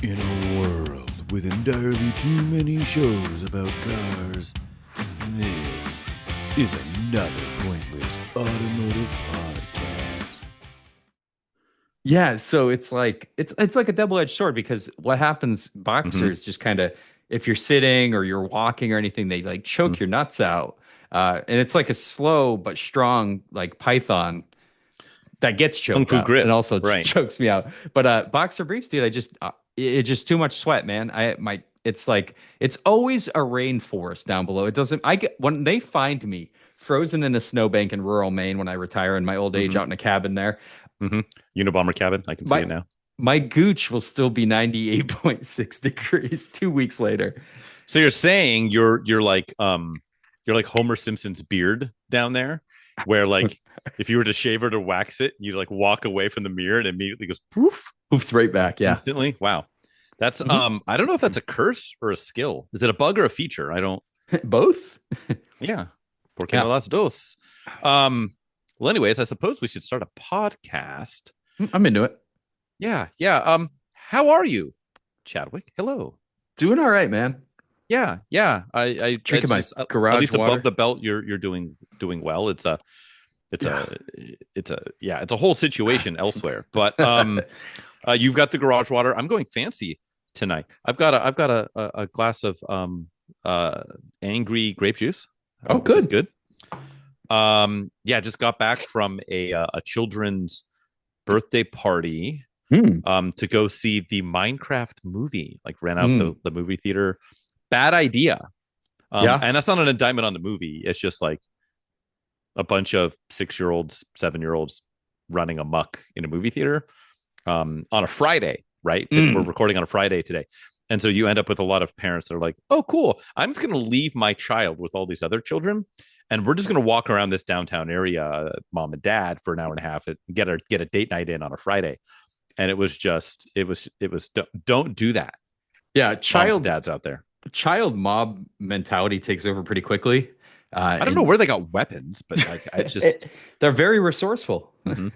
In a world with entirely too many shows about cars, this is another pointless automotive podcast. Yeah, so it's like a double-edged sword because what happens, hmm boxers just kind of if you're sitting or you're walking or anything, they like choke your nuts out. And it's like a slow but strong like python that gets Kung choked Fu out and grip, also right? chokes me out. But boxer briefs, dude, I just it's just too much sweat, man. It's like it's always a rainforest down below. It doesn't I get when they find me frozen in a snowbank in rural Maine when I retire in my old age hmm out in a cabin there. hmm Unabomber cabin. I can see My it now. my gooch will still be 98.6 degrees 2 weeks later. So you're saying you're like Homer Simpson's beard down there, where like if you were to shave it or wax it, you like walk away from the mirror and it immediately goes poof Hoofs right back. Yeah. instantly. Wow. That's Mhm. I don't know if that's a curse or a skill. Is it a bug or a feature? I don't. Both. Yeah. Porque no Yeah. las dos. Um well anyways, I suppose we should start a podcast. I'm into it. Yeah, yeah. How are you, Chadwick? Hello. Doing all right, man. Yeah, yeah. I Drinking it's my just at garage least above water. the belt, you're doing well. It's Yeah. a it's a whole situation elsewhere. But you've got the garage water. I'm going fancy tonight. I've got a glass of uh angry grape juice, Oh, which is good. good. Yeah, just got back from a children's birthday party Hmm. to go see the Minecraft movie. Like ran out Mm. the movie theater. Bad idea. Yeah. And that's not an indictment on the movie. It's just like a bunch of 6 year olds, 7 year olds running amok in a movie theater on a Friday, right? We're Mm. recording on a Friday today. And so you end up with a lot of parents that are like, oh, cool. I'm just going to leave my child with all these other children. And we're just going to walk around this downtown area, mom and dad, for an hour and a half and get a date night in on a Friday. And it was just, it was, don't do that. Yeah. Moms and dads out there. Child mob mentality takes over pretty quickly. I don't know And where they got weapons, but like I just they're very resourceful. mhm.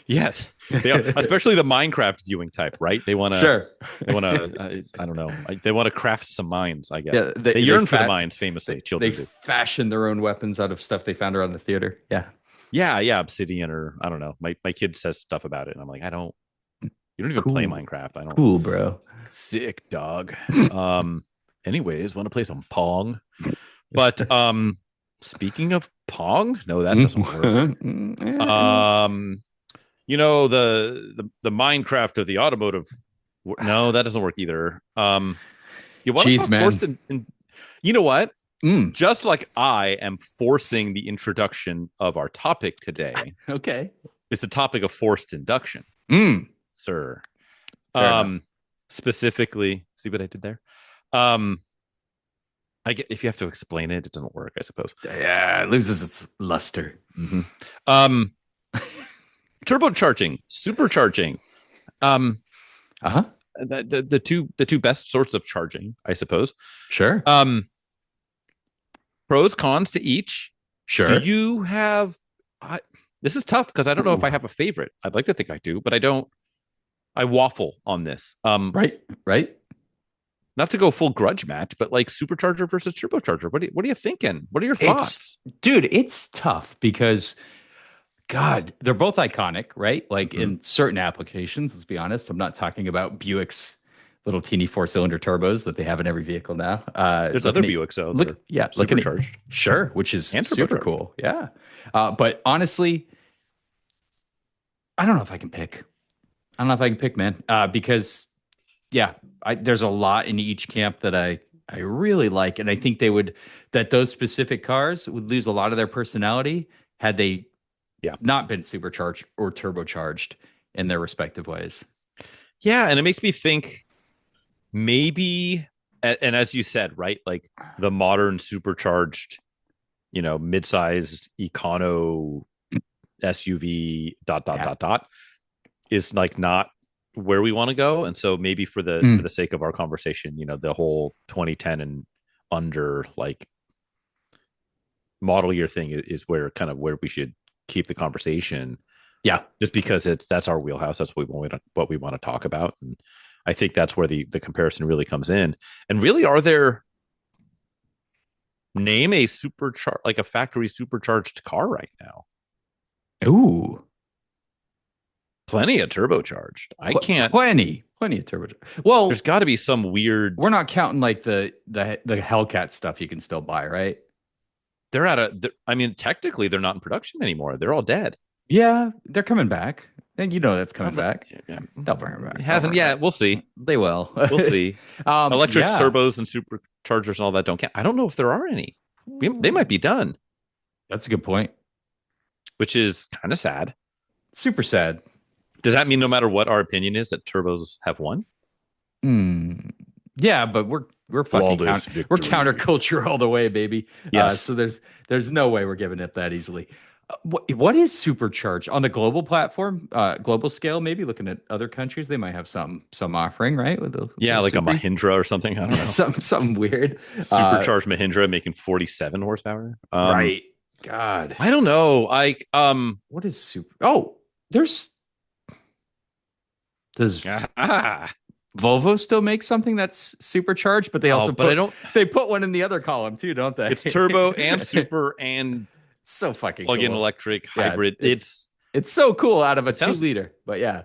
Yes, they are, especially the Minecraft viewing type, right? Sure. They want to I don't know, they want to craft some mines. I guess Yeah, they yearn for the mines. Famously, they children do. fashion their own weapons out of stuff they found around the theater. Yeah. Yeah, yeah, obsidian or I don't know. My kid says stuff about it, and I'm like, I don't. You don't even play Cool. Minecraft. I don't. Cool, bro. Sick dog. Anyways, want to play some Pong, but speaking of Pong, no, that doesn't work. You know the Minecraft of the automotive. No, that doesn't work either. You want to Jeez, talk man. forced and you know what? Mm. Just like I am forcing the introduction of our topic today, Okay. it's the topic of forced induction, Mm. sir. Fair enough. Specifically, see what I did there? I get if you have to explain it, it doesn't work, I suppose. Yeah, it loses its luster. Mm-hmm. Um, turbocharging, supercharging. Uh-huh. The two best sorts of charging, I suppose. Sure. Pros, cons to each. Sure. Do you have? This is tough because I don't know if I have a favorite. I'd like to think I do, but I don't. I waffle on this. Right. Not to go full grudge match, but like supercharger versus turbocharger. What are you thinking? What are your thoughts? Dude, it's tough because God, they're both iconic, right? Like in certain applications, let's be honest. I'm not talking about Buick's little teeny four-cylinder turbos that they have in every vehicle now. There's other Buicks though. Look, yeah, supercharged. Sure, which is And super turbocharged. cool. Yeah. But honestly, I don't know if I can pick. I don't know if I can pick, man. Because yeah, there's a lot in each camp that I really like, and I think that those specific cars would lose a lot of their personality had they Yeah. not been supercharged or turbocharged in their respective ways. Yeah, and it makes me think maybe, and as you said, right, like the modern supercharged, mid-sized econo SUV dot is like not where we want to go, and so maybe for the sake of our conversation, the whole 2010 and under like model year thing is where we should keep the conversation. Yeah. just because that's our wheelhouse. That's what we want to talk about. And I think that's where the comparison really comes in. And really, are there name a supercharged like a factory supercharged car right now? Ooh. Plenty of turbocharged. I can't. Plenty of turbo. Well, There's got to be some weird. we're not counting like the Hellcat stuff you can still buy, right? They're I mean, technically, they're not in production anymore. They're all dead. Yeah, they're coming back. And that's coming back. Yeah. They'll bring them back. It hasn't yet. We'll see. They will. We'll see. Electric yeah. turbos and superchargers and all that don't count. I don't know if there are any. They might be done, That's a good point. which is kind of sad. Super sad. Does that mean no matter what our opinion is that turbos have won? Yeah, but we're fucking we're counterculture all the way, baby. Yes. So there's no way we're giving it that easily. What is supercharged on the global platform, global scale? Maybe looking at other countries, they might have some offering, right? With like a Mahindra or something. I don't know. Something weird. Supercharged Mahindra making 47 horsepower. Right. God. I don't know. What is super? Oh, does Volvo still make something that's supercharged, but they also they put one in the other column too, don't they? It's turbo and super and so fucking plug-in cool. electric hybrid. It's so cool out of a 2-liter, but yeah,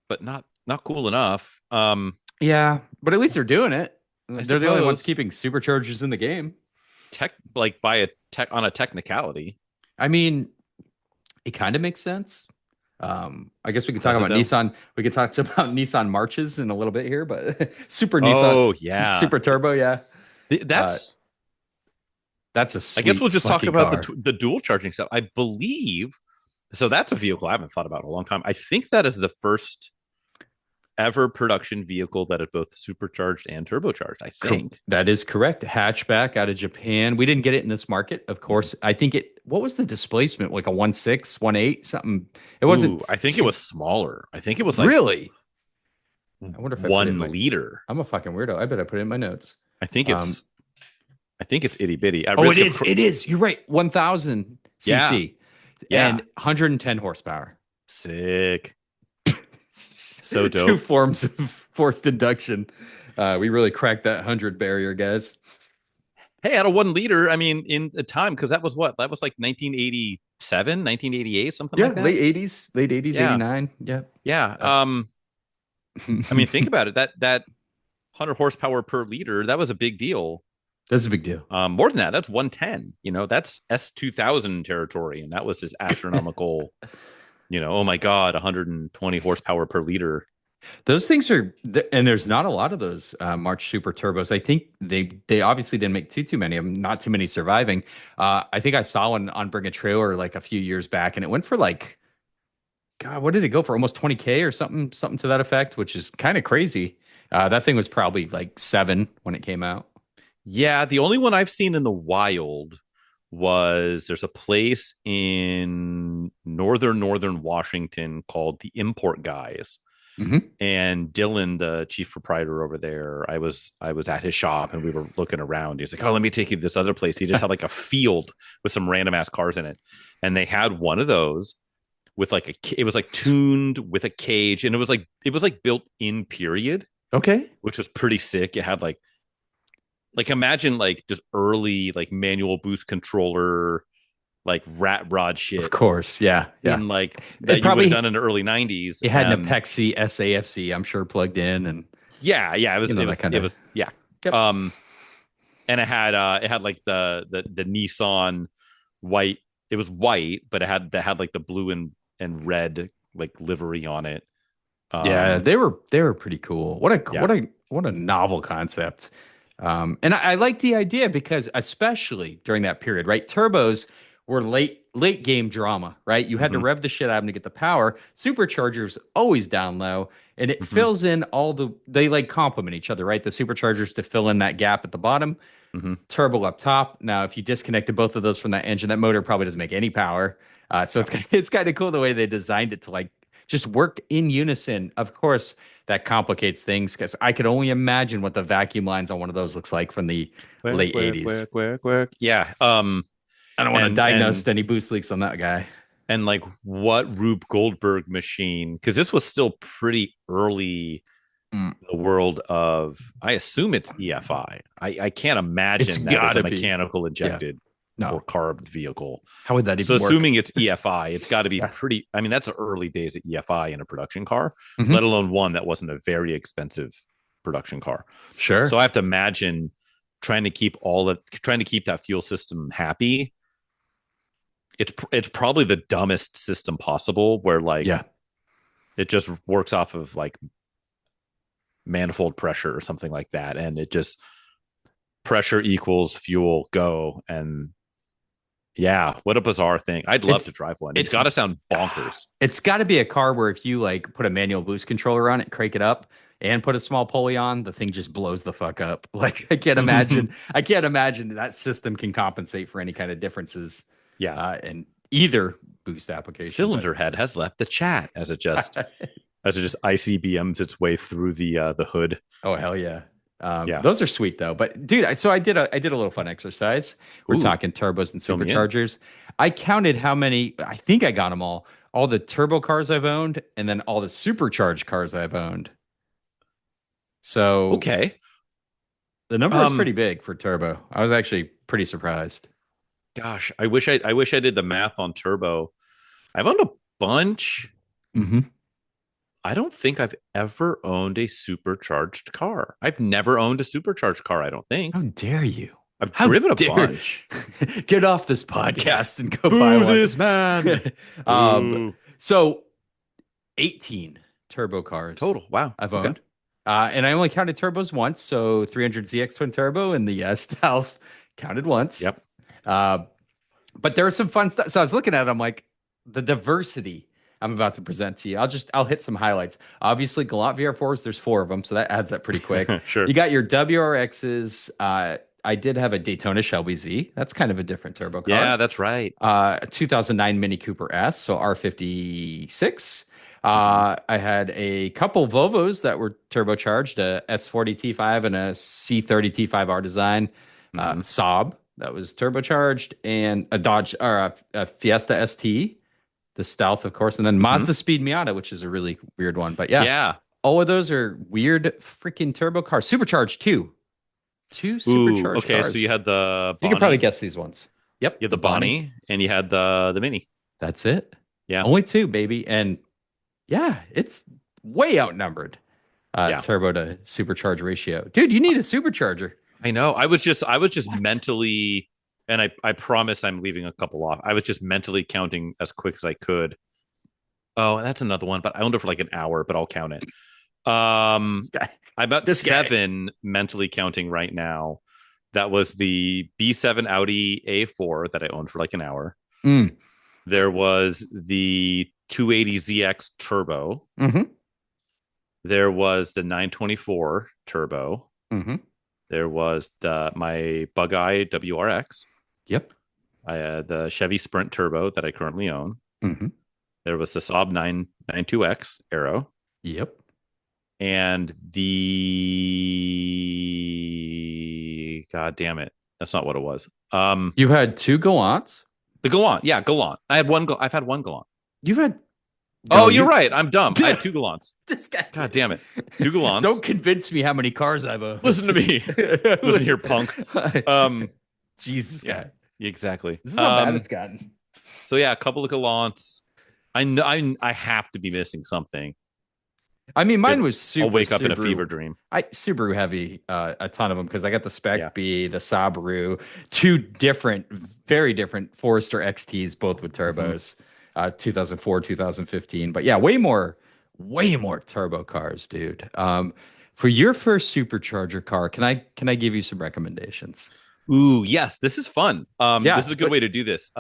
but not cool enough. Yeah, but at least they're doing it. They're the only ones keeping superchargers in the game. On a technicality. I mean, it kind of makes sense. I guess we could talk about Nissan. We could talk about Nissan Marches in a little bit here, but Nissan Super Turbo, yeah. That's a sweet, I guess we'll just talk about car. the dual charging stuff. I believe so. That's a vehicle I haven't thought about in a long time. I think that is the first ever production vehicle that is both supercharged and turbocharged. I think that is correct. Hatchback out of Japan. We didn't get it in this market, of course. I think what was the displacement? Like a 1.6, 1.8, something. It wasn't. I think it was smaller. I think it was like really. I wonder if 1 liter. I'm a fucking weirdo. I bet I put it in my notes. I think it's itty bitty. It is. You're right. 1,000 cc. Yeah. And 110 horsepower. Sick. So dope. 2 forms of forced induction. We really cracked that 100 barrier, guys. Hey, out of 1 liter, I mean, in the time, because that was what? That was like 1987, 1988, something like that. Late 80s, 89. Yeah. Yeah. I mean, think about it. That 100 horsepower per liter, that was a big deal. That's a big deal. More than that, that's 110. That's S2000 territory, and that was his astronomical. Oh my God, 120 horsepower per liter. Those things are, and there's not a lot of those March Super Turbos. I think they obviously didn't make too many of them, not too many surviving. I think I saw one on Bring a Trailer like a few years back, and it went for like, God, what did it go for? Almost 20K or something to that effect, which is kind of crazy. That thing was probably like 7 when it came out. Yeah, the only one I've seen in the wild there's a place in northern Washington called the Import Guys. Mm-hmm. And Dylan, the chief proprietor over there, I was at his shop and we were looking around. He's like, "Oh, let me take you to this other place." He just had like a field with some random ass cars in it, and they had one of those with like it was like tuned with a cage, and it was like built in period. Okay, which was pretty sick. It had like imagine like just early like manual boost controller, like rat rod shit. Of course, yeah. In like that you would have done in the early 90s. It had an Apexi SAFC, I'm sure, plugged in, and it was yeah. Yep. And it had like the Nissan white. It was white, but it had like the blue and red like livery on it. Yeah, they were pretty cool. What a novel concept. And I like the idea because especially during that period, right? Turbos were late game drama, right? You had to rev the shit out of them to get the power. Superchargers always down low, and it fills in they like complement each other, right? The superchargers to fill in that gap at the bottom, turbo up top. Now, if you disconnected both of those from that engine, that motor probably doesn't make any power. So it's kind of cool the way they designed it to like just work in unison. Of course, that complicates things because I could only imagine what the vacuum lines on one of those looks like from the late 80s. Yeah. I don't want to diagnose any boost leaks on that guy. and like what Rube Goldberg machine, because this was still pretty early in the world of, I assume it's EFI. I can't It's imagine that is gotta a be. mechanical Yeah. injected No. or carbed vehicle. How would that So even work? assuming it's EFI, it's got to be Yeah. pretty. I mean, that's the early days of EFI in a production car, Mhm. let alone one that wasn't a very expensive production car. Sure. So I have to imagine trying to keep that fuel system happy. It's probably the dumbest system possible, where like yeah. it just works off of like manifold pressure or something like that, and it just pressure equals fuel go. And yeah, what a bizarre thing. I'd love to drive one. It's got to sound bonkers. It's got to be a car where if you like put a manual boost controller on it, crank it up, and put a small pulley on, the thing just blows the fuck up. Like I can't imagine that system can compensate for any kind of differences. Yeah. In either boost application. Cylinder head has left the chat as it just ICBMs its way through the hood. Oh hell yeah. Yeah. Those are sweet though. But dude, so I did a little fun exercise. We're talking turbos and Fill me in. superchargers. I counted how many, I think I got them all the turbo cars I've owned, and then all the supercharged cars I've owned. So okay, the number is pretty big for turbo. I was actually pretty surprised. Gosh, I wish I did the math on turbo. I've owned a bunch. Mm-hmm. I don't think I've ever owned a supercharged car. I've never owned a supercharged car, I don't think. How dare you? I've driven a bunch. Get off this podcast and go buy one. This man. So 18 turbo cars total. Wow. I've owned. And I only counted turbos once. So 300ZX twin turbo and the Stealth counted once. Yep. But there was some fun stuff. So I was looking at it, I'm like, the diversity I'm about to present to you. I'll hit some highlights. Obviously, Galant VR4s, there's 4 of them, so that adds up pretty quick. Sure. You got your WRXs. I did have a Daytona Shelby Z. That's kind of a different turbo car. Yeah, that's right. A 2009 Mini Cooper S, so R56. I had a couple Volvos that were turbocharged, a S40 T5 and a C30 T5R design. Saab that was turbocharged, and a Dodge or a Fiesta ST, the Stealth, of course, and then Mazda Speed Miata, which is a really weird one. But yeah, all of those are weird freaking turbo cars. Supercharged too. 2 supercharged okay, cars. so you had the Bonnie. You can probably guess these ones. Yep. You had the Bonnie, and you had the Mini. That's it. Yeah. Only 2, baby. And yeah, it's way outnumbered. Turbo to supercharge ratio. Dude, you need a supercharger. I know. I was just mentally, and I promise I'm leaving a couple off. I was just mentally counting as quick as I could. Oh, that's another one, but I owned it for like an hour, but I'll count it. I'm about 7 mentally counting right now. That was the B7 Audi A4 that I owned for like an hour. There was the 280ZX Turbo. There was the 924 Turbo. There was my Bug-Eye WRX. Yep. I had the Chevy Sprint Turbo that I currently own. There was the Saab 992X Aero. Yep. And the God damn it, that's not what it was. You had 2 Galants. The Galant, yeah, Galant. I've had one Galant. You've had. Oh, you're right. I'm dumb. I had 2 Galants. This guy. God damn it, 2 Galants. Don't convince me how many cars I've owned. Listen to me. Listen here, punk. Jesus, yeah, guy. Exactly. This is how bad it's gotten. So yeah, a couple of Galants. I know I have to be missing something. I mean, mine was super. I'll wake up in a Subaru. fever dream. Subaru heavy, a ton of them, because I got the Spec B, the Subaru, 2 very different Forester XTs, both with turbos, 2004, 2015. But yeah, way more turbo cars, dude. For your first supercharger car, can I give you some recommendations? Ooh, yes, this is fun. This is a good way to do this.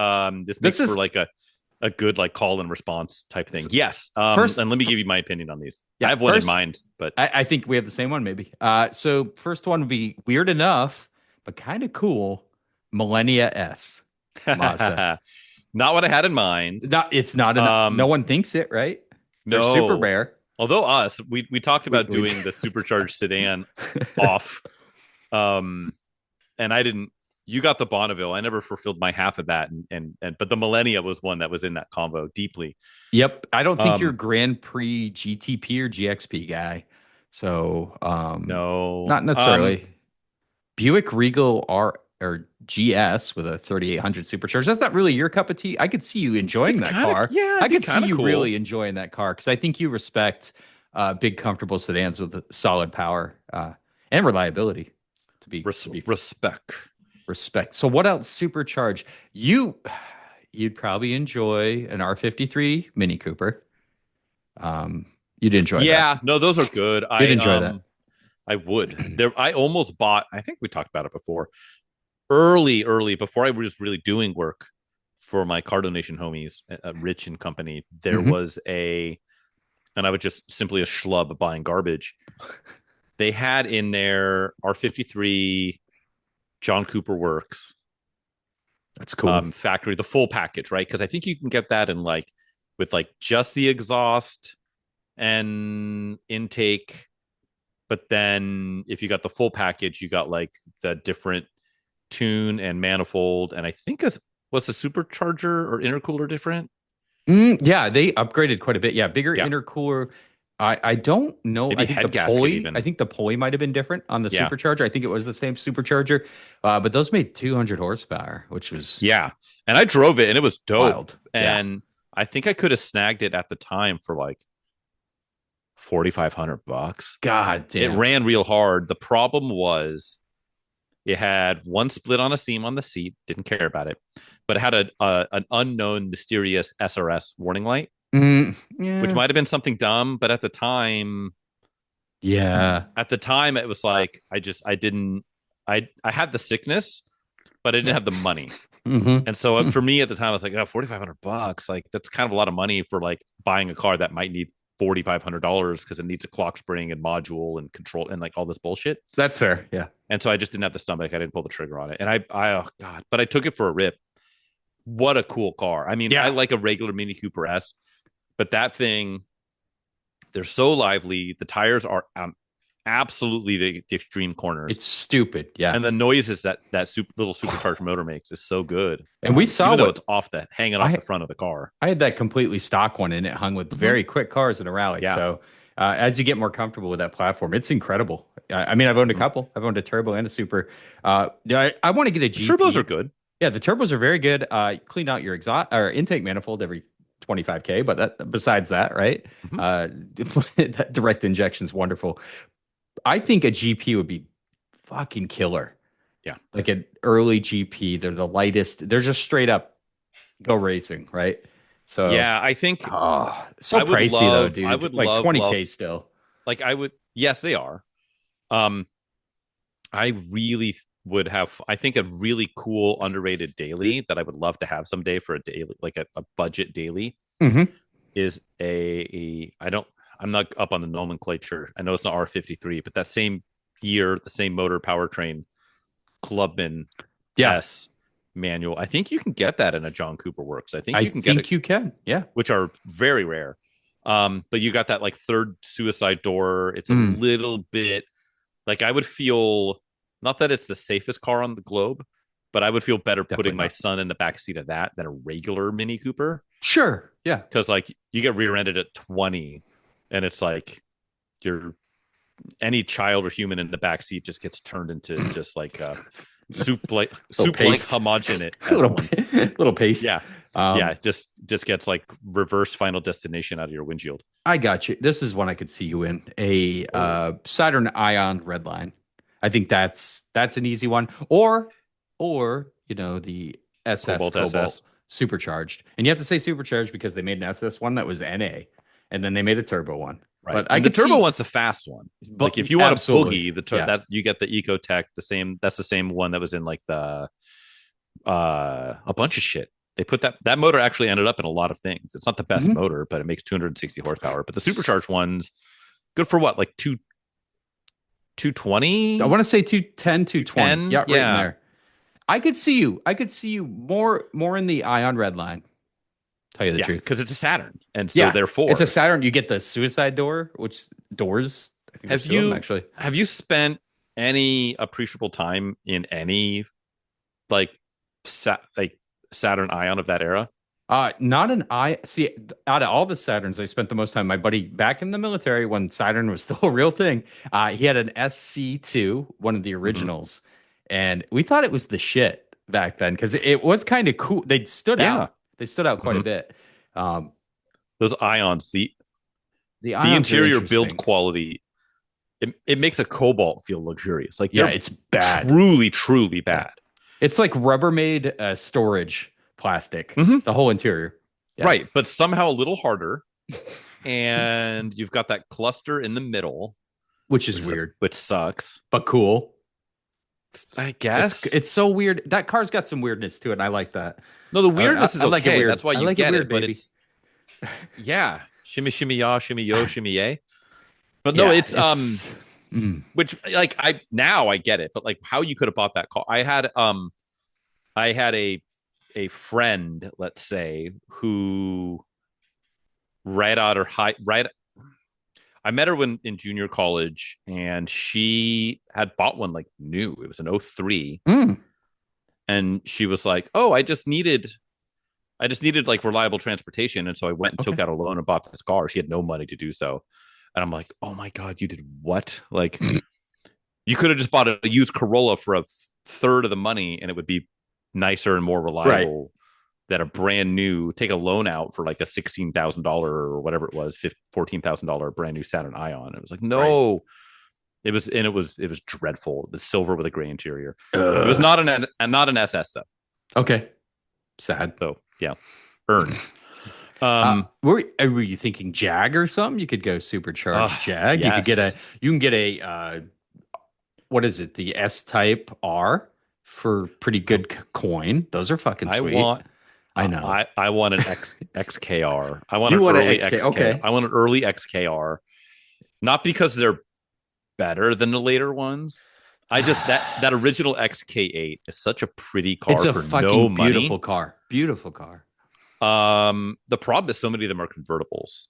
This makes for like a good like call and response type thing. Yes. First, and let me give you my opinion on these. Yeah, I have one in mind, but I think we have the same one, maybe. So first one would be weird enough, but kind of cool. Millennia S. Mazda. Not what I had in mind. It's not enough. No one thinks it, right? They're super rare. Although we talked about doing the supercharged sedan off. And I didn't You got the Bonneville. I never fulfilled my half of that, and but the Millennia was one that was in that combo deeply. Yep. I don't think you're a Um, Grand Prix GTP or GXP guy. So, no. not necessarily. Buick Regal R or GS with a 3800 supercharger. That's not really your cup of tea. I could see you enjoying It's that kind of car. yeah, I it'd be could see kind of you cool. really enjoying that car because I think you respect big, comfortable sedans with solid power and reliability. To be Respect. respect. So what else? Supercharge. You'd probably enjoy an R53 Mini Cooper. You'd enjoy that. Yeah, no, those are good. You'd enjoy that. I would. There I almost bought, I think we talked about it before. Early before I was really doing work for my car donation homies, Rich and company, there Mhm. was and I was just simply a schlub buying garbage. They had in their R53 John Cooper Works That's cool. factory, the full package, right? Because I think you can get that in like with like just the exhaust and intake. But then if you got the full package, you got like the different tune and manifold. And I think was the supercharger or intercooler different? Yeah, they upgraded quite a bit. Yeah, bigger Yeah. intercooler. I don't know. Maybe head gasket even. I think the pulley might have been different on the Yeah. supercharger. I think it was the same supercharger, but those made 200 horsepower, which was Yeah. And I drove it and it was dope. wild. Yeah. And I think I could have snagged it at the time for like $4,500. God damn. It ran real hard. The problem was it had one split on a seam on the seat. Didn't care about it, but it had an unknown, mysterious SRS warning light, Yeah. which might have been something dumb. But Yeah. at the time, it was like I didn't. I had the sickness, but I didn't have the money. Mhm. And so for me at the time, I was like, oh, $4,500. Like that's kind of a lot of money for like buying a car that might need $4,500 because it needs a clock spring and module and control and like all this bullshit. That's fair. Yeah. And so I just didn't have the stomach. I didn't pull the trigger on it. And oh God, but I took it for a rip. What a cool car. I mean, Yeah. I like a regular Mini Cooper S, but that thing, they're so lively. The tires are absolutely the extreme corners. It's stupid. Yeah. And the noises that little supercharged motor makes is so good. And we saw even though what it's hanging off the front of the car. I had that completely stock one, and it hung with very quick cars in a rally. Yeah. So as you get more comfortable with that platform, it's incrable. I mean, I've owned a couple. I've owned a turbo and a super. I want to get a GP. Turbos are good. Yeah, the turbos are very good. Clean out your exhaust or intake manifold every 25K, but besides that, right? That direct injection is wonderful. I think a GP would be fucking killer. Yeah. Like an early GP, they're the lightest. They're just straight up go racing, right? So yeah, I think so I would pricey though, dude. I would like love 20K still. Like I would, yes, they are. I really would have, I think a really cool underrated daily that I would love to have someday for a daily, like a budget daily is I'm not up on the nomenclature. I know it's not R53, but that same year, the same motor powertrain Clubman S manual. I think you can get that in a John Cooper Works. I think you can, yeah, which are very rare. But you got that like third suicide door. It's a little bit like I would feel, not that it's the safest car on the globe, but I would feel better putting my son in the back seat of that than a regular Mini Cooper. Sure, yeah, because like you get rear-ended at 20, and it's like any child or human in the back seat just gets turned into just like soup like homogenate little paste. Yeah. Just gets like reverse Final Destination out of your windshield. I got you. This is one I could see you in a Saturn Ion Redline. I think that's an easy one. Or the SS Cobalt supercharged. And you have to say supercharged because they made an SS one that was NA, and then they made a turbo one. Right. But the turbo one's the fast one. Like if you want a boogie, that's you get the Ecotech, that's the same one that was in like the a bunch of shit. They put that motor actually ended up in a lot of things. It's not the best motor, but it makes 260 horsepower. But the supercharged one's good for what, like 220? I want to say 210, 220. Yeah, right in there. I could see you more in the Ion Redline. Tell you the truth, because it's a Saturn, and so therefore it's a Saturn. You get the suicide door, which doors. I think have you spent any appreciable time in any like Saturn Ion of that era? Not an I see out of all the Saturns, I spent the most time. My buddy back in the military when Saturn was still a real thing. He had an SC2, one of the Mhm. originals, and we thought it was the shit back then because it was kind of cool. They stood Yeah. out. They stood out quite a Mhm. bit. Um, Those Ions, the the ions are interior build interesting. quality, it makes a Cobalt feel luxurious. Like Yeah, they're it's bad. truly Yeah. bad. It's like Rubbermaid storage plastic, Mhm. the whole interior. Yeah. Right, but somehow a little harder. And you've got that cluster in the middle, Which is weird, which sucks. but cool. I guess. It's so weird. That car's got some weirdness to it, and I like that. No, the weirdness is I like it okay. weird. That's why I you like it get weird, it. But baby. it's yeah, shimmy shimmy ya, shimmy yo, shimmy yay. But no, Yeah, it's mm. which like I get it. But like how you could have bought that car. I had a friend, let's say, who right out or high right. I met her when in junior college, and she had bought one like new. It was an '03, Mm. and she was like, "Oh, I just needed like reliable transportation," and so I went and took Okay. out a loan and bought this car. She had no money to do so, and I'm like, "Oh my god, you did what? Like, you could have just bought a used Corolla for a third of the money, and it would be nicer and more reliable." That a brand new take a loan out for like a $16,000 or whatever it was, $14,000 brand new Saturn Ion. It was like, no, it was dreadful. It was silver with a gray interior. It was not an SS though. Okay. Sad. So yeah, earned. Were you thinking Jag or something? You could go supercharged Jag. Yes. You can get a what is it? The S Type R for pretty good coin. Those are fucking sweet. I know. I want an XKR. I want You an want an early XK, XK. okay. I want an early XKR. Not because they're better than the later ones. I just that original XK8 is such a pretty car It's a for fucking no money. beautiful car. Beautiful car. The problem is so many of them are convertibles.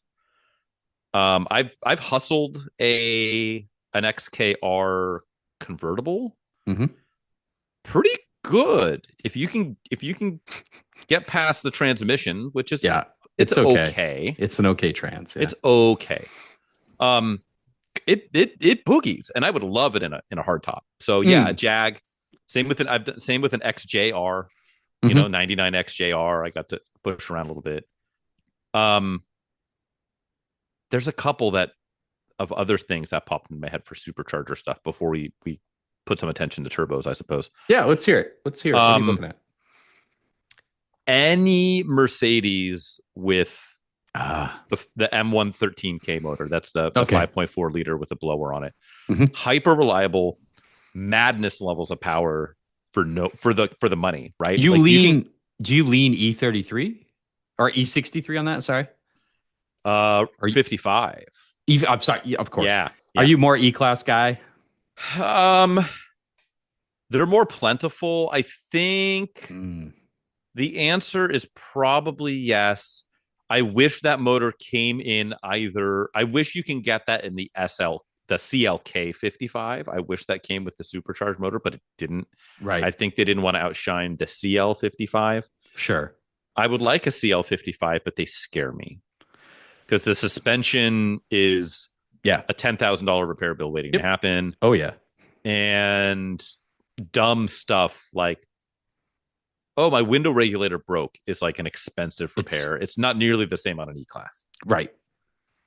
I've hustled an XKR convertible. Mhm. Pretty good if you can get past the transmission, which is it's okay. It's an okay trans. Yeah. It's okay. It boogies, and I would love it in a hard top. So yeah, a Jag. Same with an XJR. You know, 99 XJR. I got to push around a little bit. There's a couple of other things that popped in my head for supercharger stuff before we put some attention to turbos, I suppose. Yeah, let's hear it. What are you looking at? Any Mercedes with the M113K motor. That's the 5.4 liter with a blower on it. Hyper reliable, madness levels of power for the money, right? Do you lean E33 or E63 on that? Sorry. Or 55. I'm sorry. Of course. Yeah. Are you more E-Class guy? They're more plentiful. I think the answer is probably yes. I wish that motor came in either. I wish you can get that in the CLK 55. I wish that came with the supercharged motor, but it didn't. Right. I think they didn't want to outshine the CL 55. Sure. I would like a CL 55, but they scare me because the suspension is a $10,000 repair bill waiting to happen. Oh yeah. And dumb stuff like, oh, my window regulator broke is like an expensive repair. It's not nearly the same on an E-Class. Right.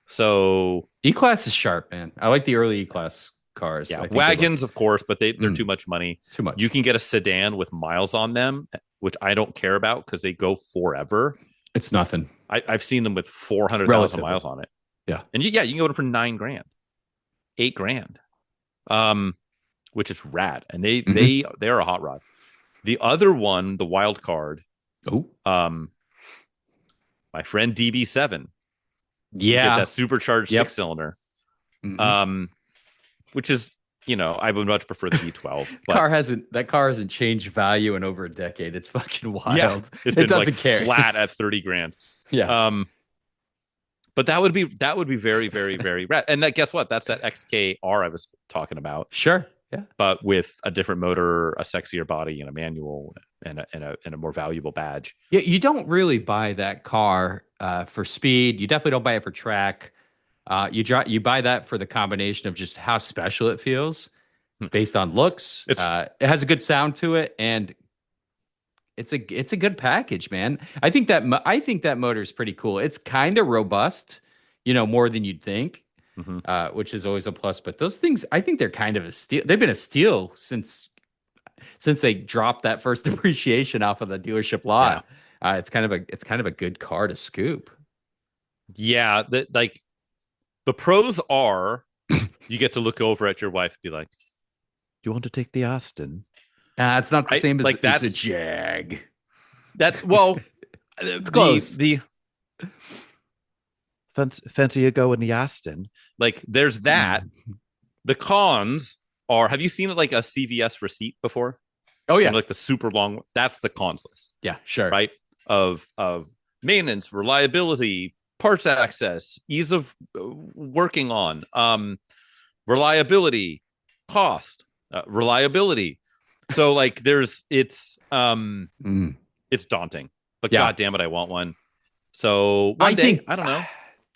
So E-Class is sharp, man. I like the early E-Class cars. Yeah, wagons, of course, but they're too much money. Too much. You can get a sedan with miles on them, which I don't care about because they go forever. It's nothing. I've seen them with 400,000 miles on it. Yeah. And you can go in for $9,000, $8,000, which is rad. And they are a hot rod. The other one, the wild card. Oh, my friend DB7. Yeah, that supercharged 6-cylinder. Which is, I would much prefer the V12. But that car hasn't changed value in over a decade. It's fucking wild. Yeah, it doesn't care. Flat at $30,000. Yeah. But that would be very, very, very rad. And guess what? That's that XKR I was talking about. Sure. but with a different motor, a sexier body, and a manual, and a more valuable badge. Yeah, you don't really buy that car for speed. You definitely don't buy it for track. You buy that for the combination of just how special it feels based on looks. It's It has a good sound to it, and it's a good package, man. I think that motor is pretty cool. It's kind of robust, more than you'd think, which is always a plus. But those things, I think they're kind of a steal. They've been a steal since they dropped that first depreciation off of the dealership lot. It's kind of a good car to scoop. Yeah, the pros are you get to look over at your wife and be like, "You want to take the Aston?" It's not the same as like it's a Jag. That's well, it's close. The fancy you go in the Aston. Like there's that. The cons are, have you seen it like a CVS receipt before? Oh yeah, like the super long. That's the cons list. Yeah, sure. Right, of maintenance, reliability, parts access, ease of working on, reliability, cost, reliability. So like it's daunting, but God damn it, I want one. So I don't know.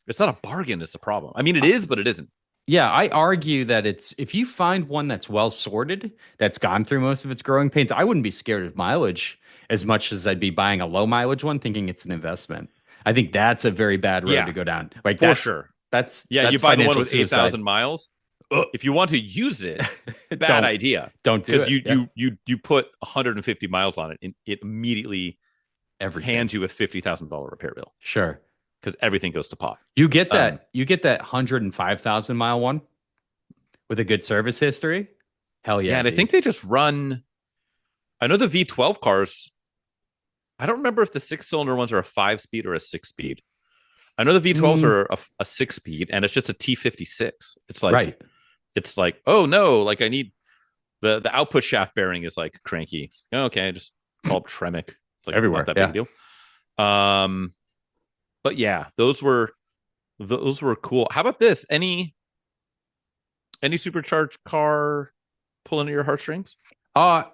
It's not a bargain. It's a problem. I mean, it is, but it isn't. Yeah, I argue that if you find one that's well sorted, that's gone through most of its growing pains, I wouldn't be scared of mileage as much as I'd be buying a low mileage one, thinking it's an investment. I think that's a very bad road to go down. Like for sure. That's you buy the one with 8,000 miles. If you want to use it, bad idea. Don't do it. Because you put 150 miles on it, and it immediately hands you a $50,000 repair bill. Sure. Because everything goes to pot. You get that 105,000 mile one with a good service history. Hell yeah. Yeah, and I think they just run. I know the V12 cars. I don't remember if the 6-cylinder ones are a 5-speed or a 6-speed. I know the V12s are a 6-speed, and it's just a T56. It's like, right. It's like, oh no, like I need the output shaft bearing is like cranky. Okay, just call it Tremec. It's like everywhere. Not that big a deal. But yeah, those were cool. How about this? Any supercharged car pulling at your heartstrings? I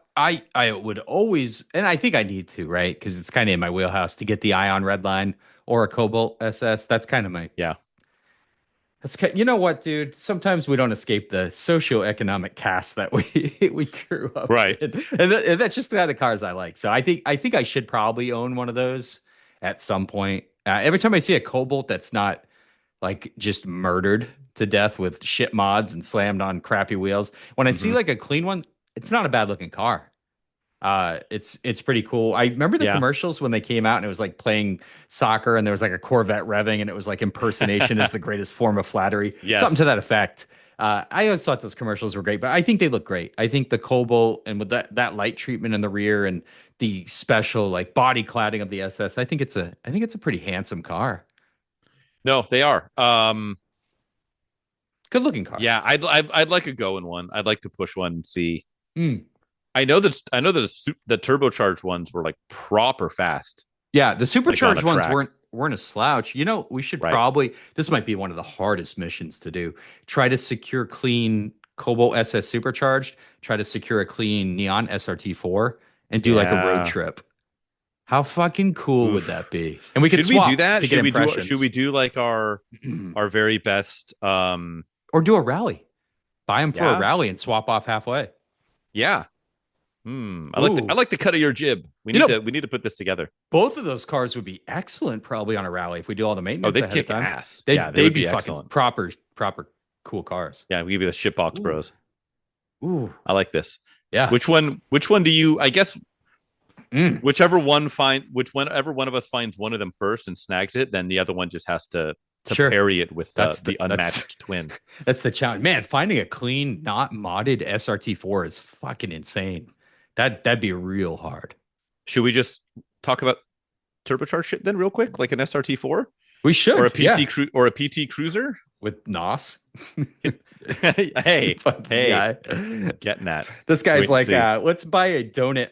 would always, and I think I need to, right? Because it's kind of in my wheelhouse to get the Ion Redline or a Cobalt SS. That's kind of my you know what, dude? Sometimes we don't escape the socioeconomic cast that we grew up in. And that's just the kind of cars I like. So I think I should probably own one of those at some point. Every time I see a Cobalt that's not like just murdered to death with shit mods and slammed on crappy wheels, when I see like a clean one, it's not a bad looking car. It's pretty cool. I remember the commercials when they came out and it was like playing soccer and there was like a Corvette revving and it was like impersonation is the greatest form of flattery. Yes. Something to that effect. I always thought those commercials were great, but I think they look great. I think the Cobalt and with that light treatment in the rear and the special like body cladding of the SS, I think it's a pretty handsome car. No, they are. Good looking car. Yeah, I'd like a go in one. I'd like to push one and see. I know that the turbocharged ones were like proper fast. Yeah, the supercharged ones weren't a slouch. We should probably, this might be one of the hardest missions to do. Try to secure clean Cobalt SS supercharged, try to secure a clean Neon SRT4 and do like a road trip. How fucking cool would that be? And we could swap we do that? To get impressions. Should we do like our very best or do a rally? Buy them for a rally and swap off halfway. Yeah. I like the cut of your jib. We need to put this together. Both of those cars would be excellent probably on a rally if we do all the maintenance. Oh, they'd kick ass. They'd be fucking proper cool cars. Yeah, we give you the shitbox bros. Ooh. I like this. Yeah. Which one do you, I guess whichever one of us finds one of them first and snags it, then the other one just has to parry it with the unmatched twin. That's the challenge. Man, finding a clean, not modded SRT4 is fucking insane. That'd be real hard. Should we just talk about turbocharged shit then real quick, like an SRT4? We should. Or a PT or a PT Cruiser with NOS. hey, getting that. This guy's like, let's buy a donut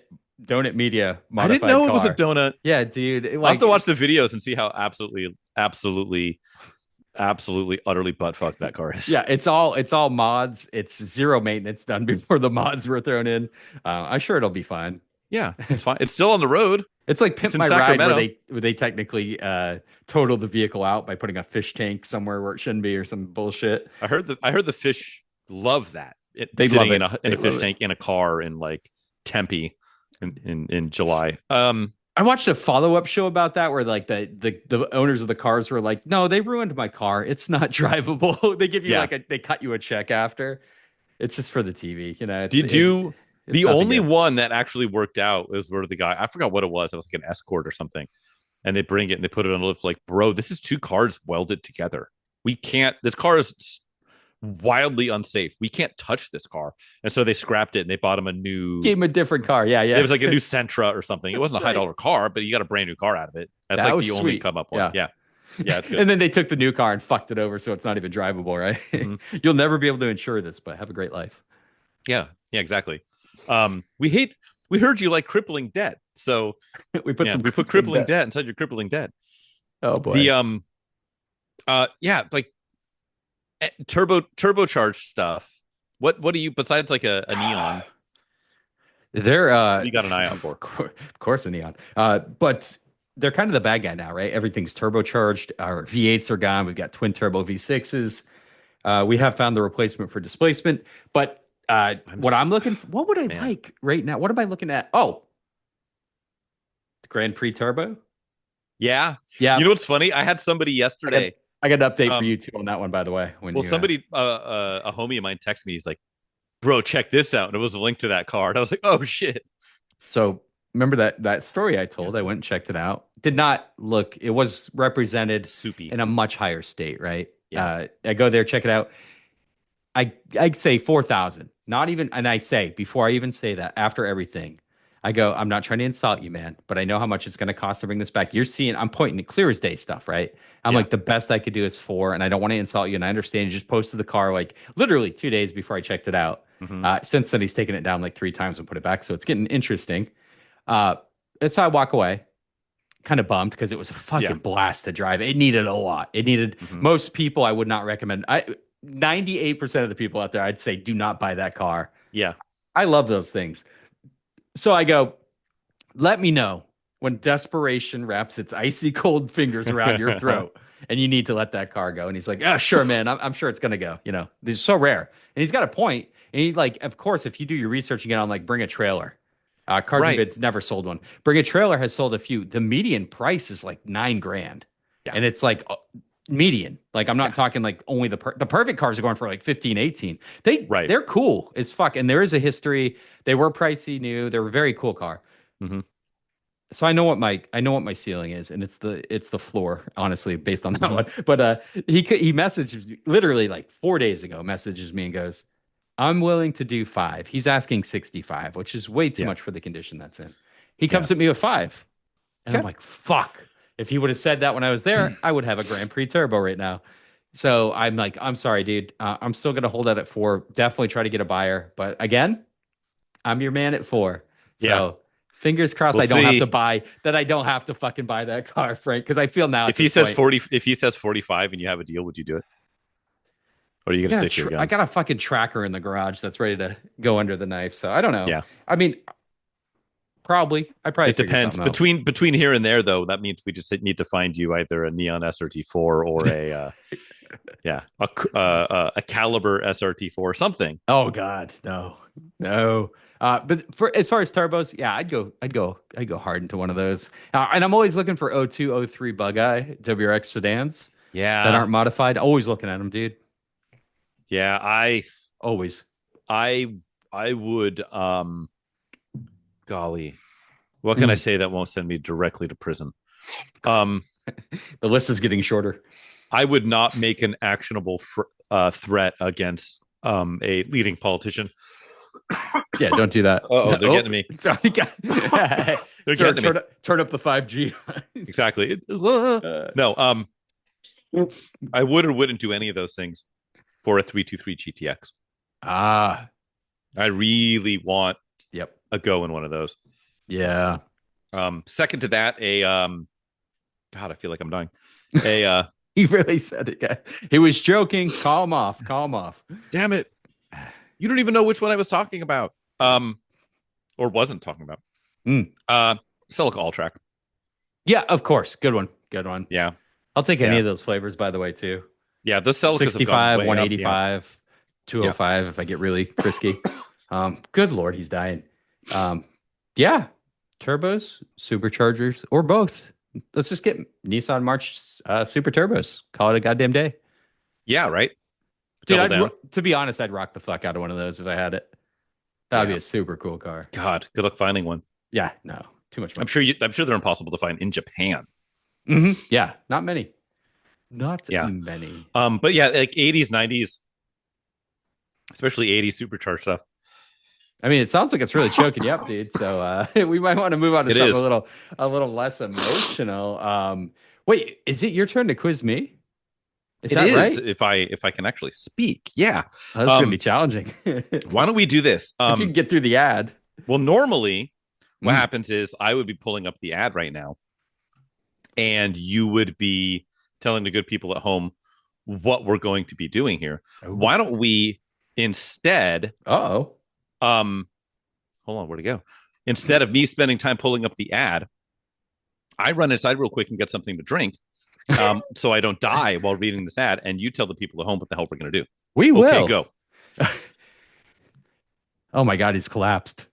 media modified I didn't know car. It was a donut. Yeah, dude. I'll have to watch the videos and see how absolutely absolutely, utterly butt fuck that car is. Yeah, it's all mods. It's zero maintenance done before the mods were thrown in. I'm sure it'll be fine. Yeah, it's fine. It's still on the road. It's like It's Pimp in My Ride, where Sacramento. they technically total the vehicle out by putting a fish tank somewhere where it shouldn't be or some bullshit. I heard the fish love that. They love Sitting it. in They a fish love it. tank in a car in like Tempe in July. I watched a follow-up show about that where like the owners of the cars were like, "No, they ruined my car. It's not drivable." They give you Yeah. they cut you a check after. It's just for the TV, you know. Did you It's the nothing only good. one that actually worked out was where the guy, I forgot what it was. It was like an escort or something. And they bring it and they put it on a lift like, bro, this is two cars welded together. We can't, this car is wildly unsafe. We can't touch this car. And so they scrapped it and they bought him a new, Gave him a different car. Yeah, yeah. it was like a new Sentra or something. It wasn't a high Right. dollar car, but you got a brand new car out of it. That's That like was the only sweet. come up one. Yeah. Yeah. Yeah, it's good. And then they took the new car and fucked it over, so it's not even drivable, right? Mhm. You'll never be able to insure this, but have a great life. Yeah. Yeah, exactly. We heard you like crippling debt. So We put yeah, some we put crippling debt inside your crippling debt. Oh boy. The yeah, like turbocharged stuff. What do you, besides like a neon, They're what do you got an eye out for? of course a neon. But they're kind of the bad guy now, right? Everything's turbocharged. Our V8s are gone. We've got twin turbo V6s. We have found the replacement for displacement, but what I'm looking for, what would I Man. like right now? What am I looking at? Oh, the Grand Prix Turbo. Yeah. Yeah, You know what's funny? I had somebody yesterday. I got an update for Um, you too on that one, by the way. Well, somebody, a homie of mine texted me. He's like, bro, check this out. And it was a link to that car. And I was like, oh shit. So remember that story I told? I went and checked it out. Did not look. It was represented Soupy. in a much higher state, right? Yeah. I go there, check it out. I'd say 4,000. Not even, and I say before I even say that, after everything, I go, I'm not trying to insult you, man, but I know how much it's going to cost to bring this back. You're seeing, I'm pointing to clear as day stuff, right? I'm Yeah. like, the best I could do is 4, and I don't want to insult you, and I understand you just posted the car like literally 2 days before I checked it out. Mhm. Since then, he's taken it down like 3 times and put it back, so it's getting interesting. And so I walk away, kind of bummed because it was a fucking Yeah. blast to drive. It needed a lot. It needed Mhm. most people. I would not recommend. 98% of the people out there, I'd say, do not buy that car. Yeah. I love those things. So I go, let me know when desperation wraps its icy cold fingers around your throat and you need to let that car go. And he's like, oh, sure, man. I'm sure it's going to go. You know, these are so rare. And he's got a point. And he, like, of course, if you do your research again on like Bring a Trailer, Cars Right. and Bids never sold one. Bring a Trailer has sold a few. The median price is like $9,000. Yeah. And it's like median. Like, I'm not Yeah. talking like only the perfect cars are going for like 15, 18. Right. They're cool as fuck. And there is a history. They were pricey, new. They were a very cool car. Mhm. So I know what my ceiling is, and it's the floor, honestly, based on that one. But he messaged literally like 4 days ago, messages me and goes, I'm willing to do 5. He's asking 65, which is way too Yeah. much for the condition that's in. He comes at me with 5. And I'm Okay. like, fuck. If he would have said that when I was there, I would have a Grand Prix Turbo right now. So I'm like, I'm sorry, dude. I'm still gonna hold out at 4. Definitely try to get a buyer. But again, I'm your man at 4. So Yeah. fingers crossed We'll I don't have see. to buy that. I don't have to fucking buy that car, Frank, because I feel now at If he this says point, 40, if he says 45 and you have a deal, would you do it? Or are you I going to got, stick to your I guns? got a fucking tracker in the garage that's ready to go under the knife. So I don't know. Yeah. I mean, probably. I probably It depends. Between here and there, though, that means we just need to find you either a Neon SRT4 or a a Caliber SRT4 or something. Oh God, no. But for as far as turbos, yeah, I'd go hard into one of those. And I'm always looking for 02, 03 bug eye WRX sedans Yeah, that aren't modified. Always looking at them, dude. yeah. Always. I would. Golly, what can I say that won't send me directly to prison? The list is getting shorter. I would not make an actionable threat against a leading politician. Yeah, don't do that. Oh, they're getting me. Sorry, They're Sir, getting me. turn up the 5G. Exactly. No. I would or wouldn't do any of those things for a 323 GTX. Ah, I really want yep. a go in one of those. Yeah. Second to that, God, I feel like I'm dying. A He really said it, guys. He was joking. Call him off. Call him off. Damn it. You don't even know which one I was talking about. Or wasn't talking about. Celica All Track. Yeah, of course. Good one. Good one. Yeah. I'll take any of those flavors, by the way, too. Yeah, the Celicas 65, have 185, 205 if I get really frisky. Good Lord, he's dying. Yeah, turbos, superchargers, or both. Let's just get Nissan March Super Turbos. Call it a goddamn day. Yeah, right? Dude, to be honest, I'd rock the fuck out of one of those if I had it. That would be a super cool car. God, good luck finding one. Yeah, no, too much money. I'm sure they're impossible to find in Japan. Mm-hmm. Yeah, not many. Not many. But yeah, like 80s, 90s, especially 80s supercharged stuff. I mean, it sounds like it's really choking you up, dude. So we might want to move on to something a little less emotional. Wait, is it your turn to quiz me? Is that right? If I can actually speak. Yeah. Oh, this is gonna be challenging. Why don't we do this? If you can get through the ad. Well, normally what happens is I would be pulling up the ad right now, and you would be telling the good people at home what we're going to be doing here. Ooh. Why don't we instead hold on, where'd it go? Instead of me spending time pulling up the ad, I run inside real quick and get something to drink. So I don't die while reading this ad, and you tell the people at home what the hell we're going to do. We will. Okay, go. Oh my God, he's collapsed.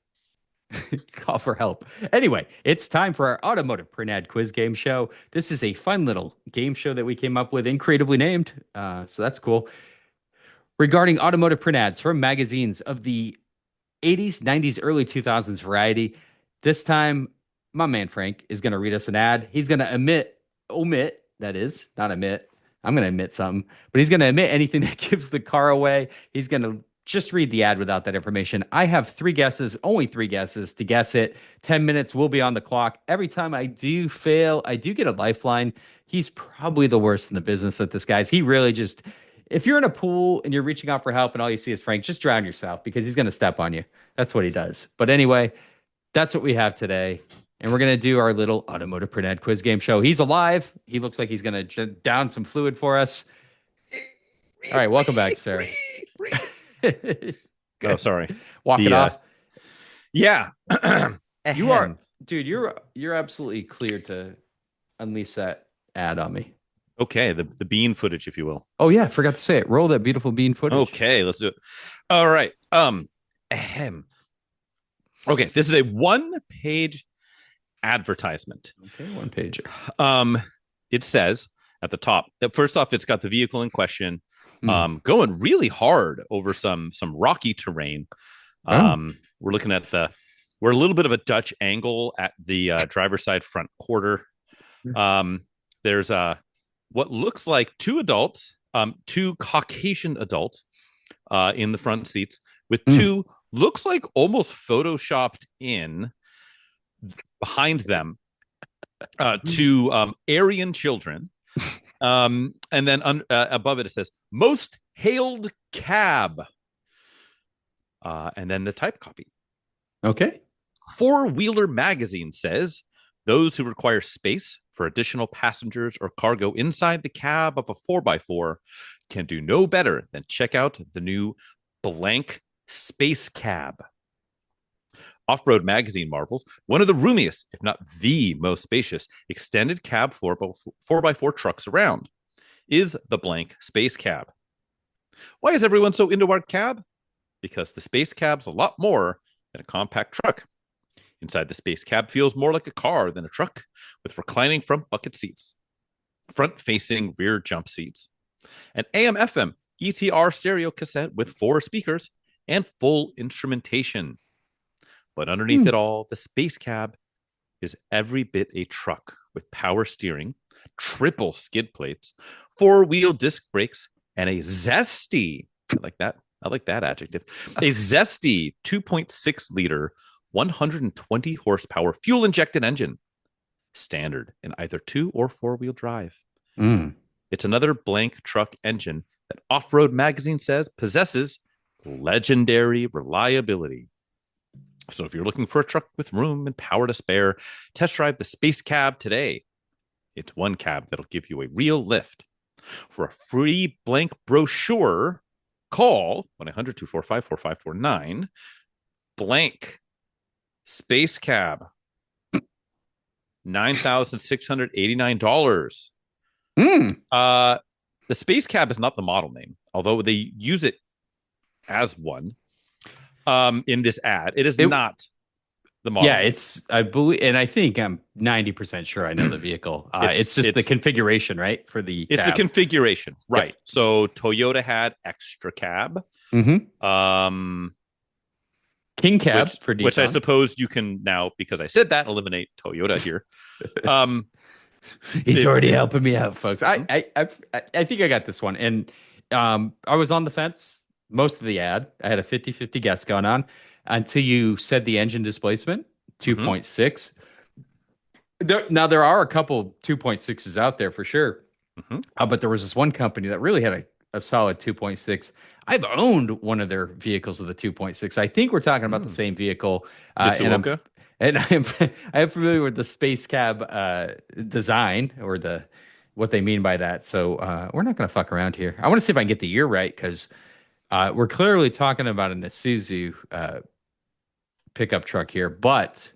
Call for help. Anyway, it's time for our automotive print ad quiz game show. This is a fun little game show that we came up with and creatively named. So that's cool. Regarding automotive print ads from magazines of the 80s, 90s, early 2000s variety. This time, my man Frank is going to read us an ad. He's going to omit, that is, not admit. I'm going to admit something, but he's going to admit anything that gives the car away. He's going to just read the ad without that information. I have only three guesses to guess it. 10 minutes will be on the clock. Every time I do fail, I do get a lifeline. He's probably the worst in the business at this, guys. He really just, if you're in a pool and you're reaching out for help and all you see is Frank, just drown yourself because he's going to step on you. That's what he does. But anyway, that's what we have today. And we're going to do our little automotive print ad quiz game show. He's alive. He looks like he's going to down some fluid for us. All right, welcome back, sir. Oh, sorry. Walk it off. Yeah. You are, dude, you're absolutely clear to unleash that ad on me. Okay, the bean footage, if you will. Oh yeah, forgot to say it. Roll that beautiful bean footage. Okay, let's do it. All right. Okay, this is a one-page advertisement. Okay, one pager. It says at the top that first off, it's got the vehicle in question going really hard over some rocky terrain. We're looking at we're a little bit of a Dutch angle at the driver's side front quarter. There's what looks like two Caucasian adults in the front seats with two looks like almost photoshopped in behind them two Aryan children. And then above it says most hailed cab. And then the type copy. Okay. Four Wheeler Magazine says those who require space for additional passengers or cargo inside the cab of a 4x4 can do no better than check out the new blank Space Cab. Off-Road Magazine marvels one of the roomiest, if not the most spacious, extended cab 4x4 trucks around is the blank Space Cab. Why is everyone so into our cab? Because the Space Cab's a lot more than a compact truck. Inside, the Space Cab feels more like a car than a truck, with reclining front bucket seats, front-facing rear jump seats, an AM/FM ETR stereo cassette with 4 speakers, and full instrumentation. But underneath it all, the Space Cab is every bit a truck with power steering, triple skid plates, 4-wheel disc brakes, and a zesty, I like that adjective, a zesty 2.6 liter, 120 horsepower fuel injected engine, standard in either 2 or 4-wheel drive. It's another blank truck engine that Off-Road Magazine says possesses legendary reliability. So if you're looking for a truck with room and power to spare, test drive the Space Cab today. It's one cab that'll give you a real lift. For a free blank brochure, call 1-800-245-4549. Blank space cab, $9,689. The space cab is not the model name, although they use it as one in this ad. It is not the model. Yeah, I believe, and I think I'm 90% sure I know the vehicle. It's just the configuration, right? For the It's cab. the configuration, right? Yep. So Toyota had extra cab. King cab for Nissan. Which I suppose you can now, because I said that, eliminate Toyota here. He's already helping me out, folks. I think I got this one. And I was on the fence most of the ad. I had a 50-50 guess going on until you said the engine displacement, 2.6. Now, there are a couple 2.6s out there for sure. But there was this one company that really had a solid 2.6. I've owned one of their vehicles with a 2.6. I think we're talking about the same vehicle. Mitsuoka? And I am familiar with the space cab design or what they mean by that. So we're not going to fuck around here. I want to see if I can get the year right, because we're clearly talking about an Isuzu pickup truck here. But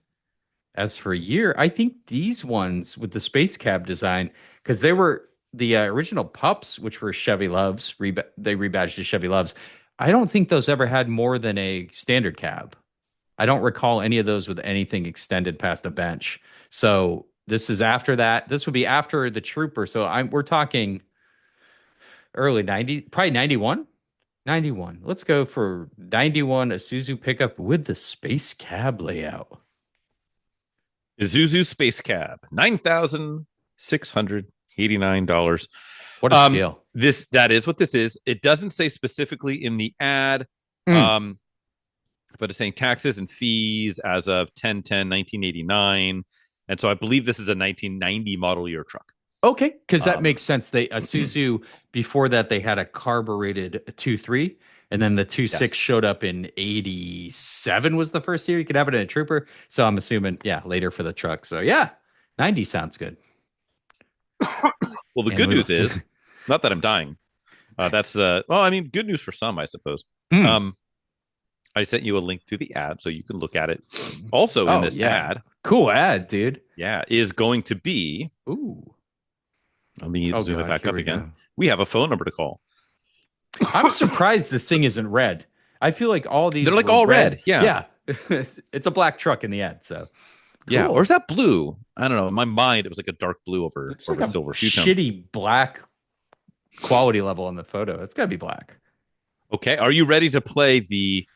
as for year, I think these ones with the space cab design, because they were the original pups, which were Chevy Loves, they rebadged as Chevy Loves. I don't think those ever had more than a standard cab. I don't recall any of those with anything extended past a bench. So this is after that. This would be after the Trooper. So we're talking early 90s, probably 91. 91. Let's go for 91 Isuzu pickup with the space cab layout. Isuzu space cab, $9,689. What a steal. That is what this is. It doesn't say specifically in the ad, but it's saying taxes and fees as of 10/10/1989. And so I believe this is a 1990 model year truck. Okay, because that makes sense. Isuzu, before that, they had a carbureted 2.3, and then the 2.6 showed up in 87 was the first year you could have it in a Trooper. So I'm assuming, later for the truck. So 90 sounds good. Well, the good news is, not that I'm dying. Good news for some, I suppose. I sent you a link to the ad so you can look at it. Also in this ad. Cool ad, dude. Yeah, is going to be. Ooh. Let me zoom it back up again. We have a phone number to call. I'm surprised this thing isn't red. I feel like all these. They're like all red. Yeah. It's a black truck in the ad. So. Cool. Yeah. Or is that blue? I don't know. In my mind, it was like a dark blue over like a silver shitty black quality level on the photo. It's got to be black. Okay. Are you ready to play the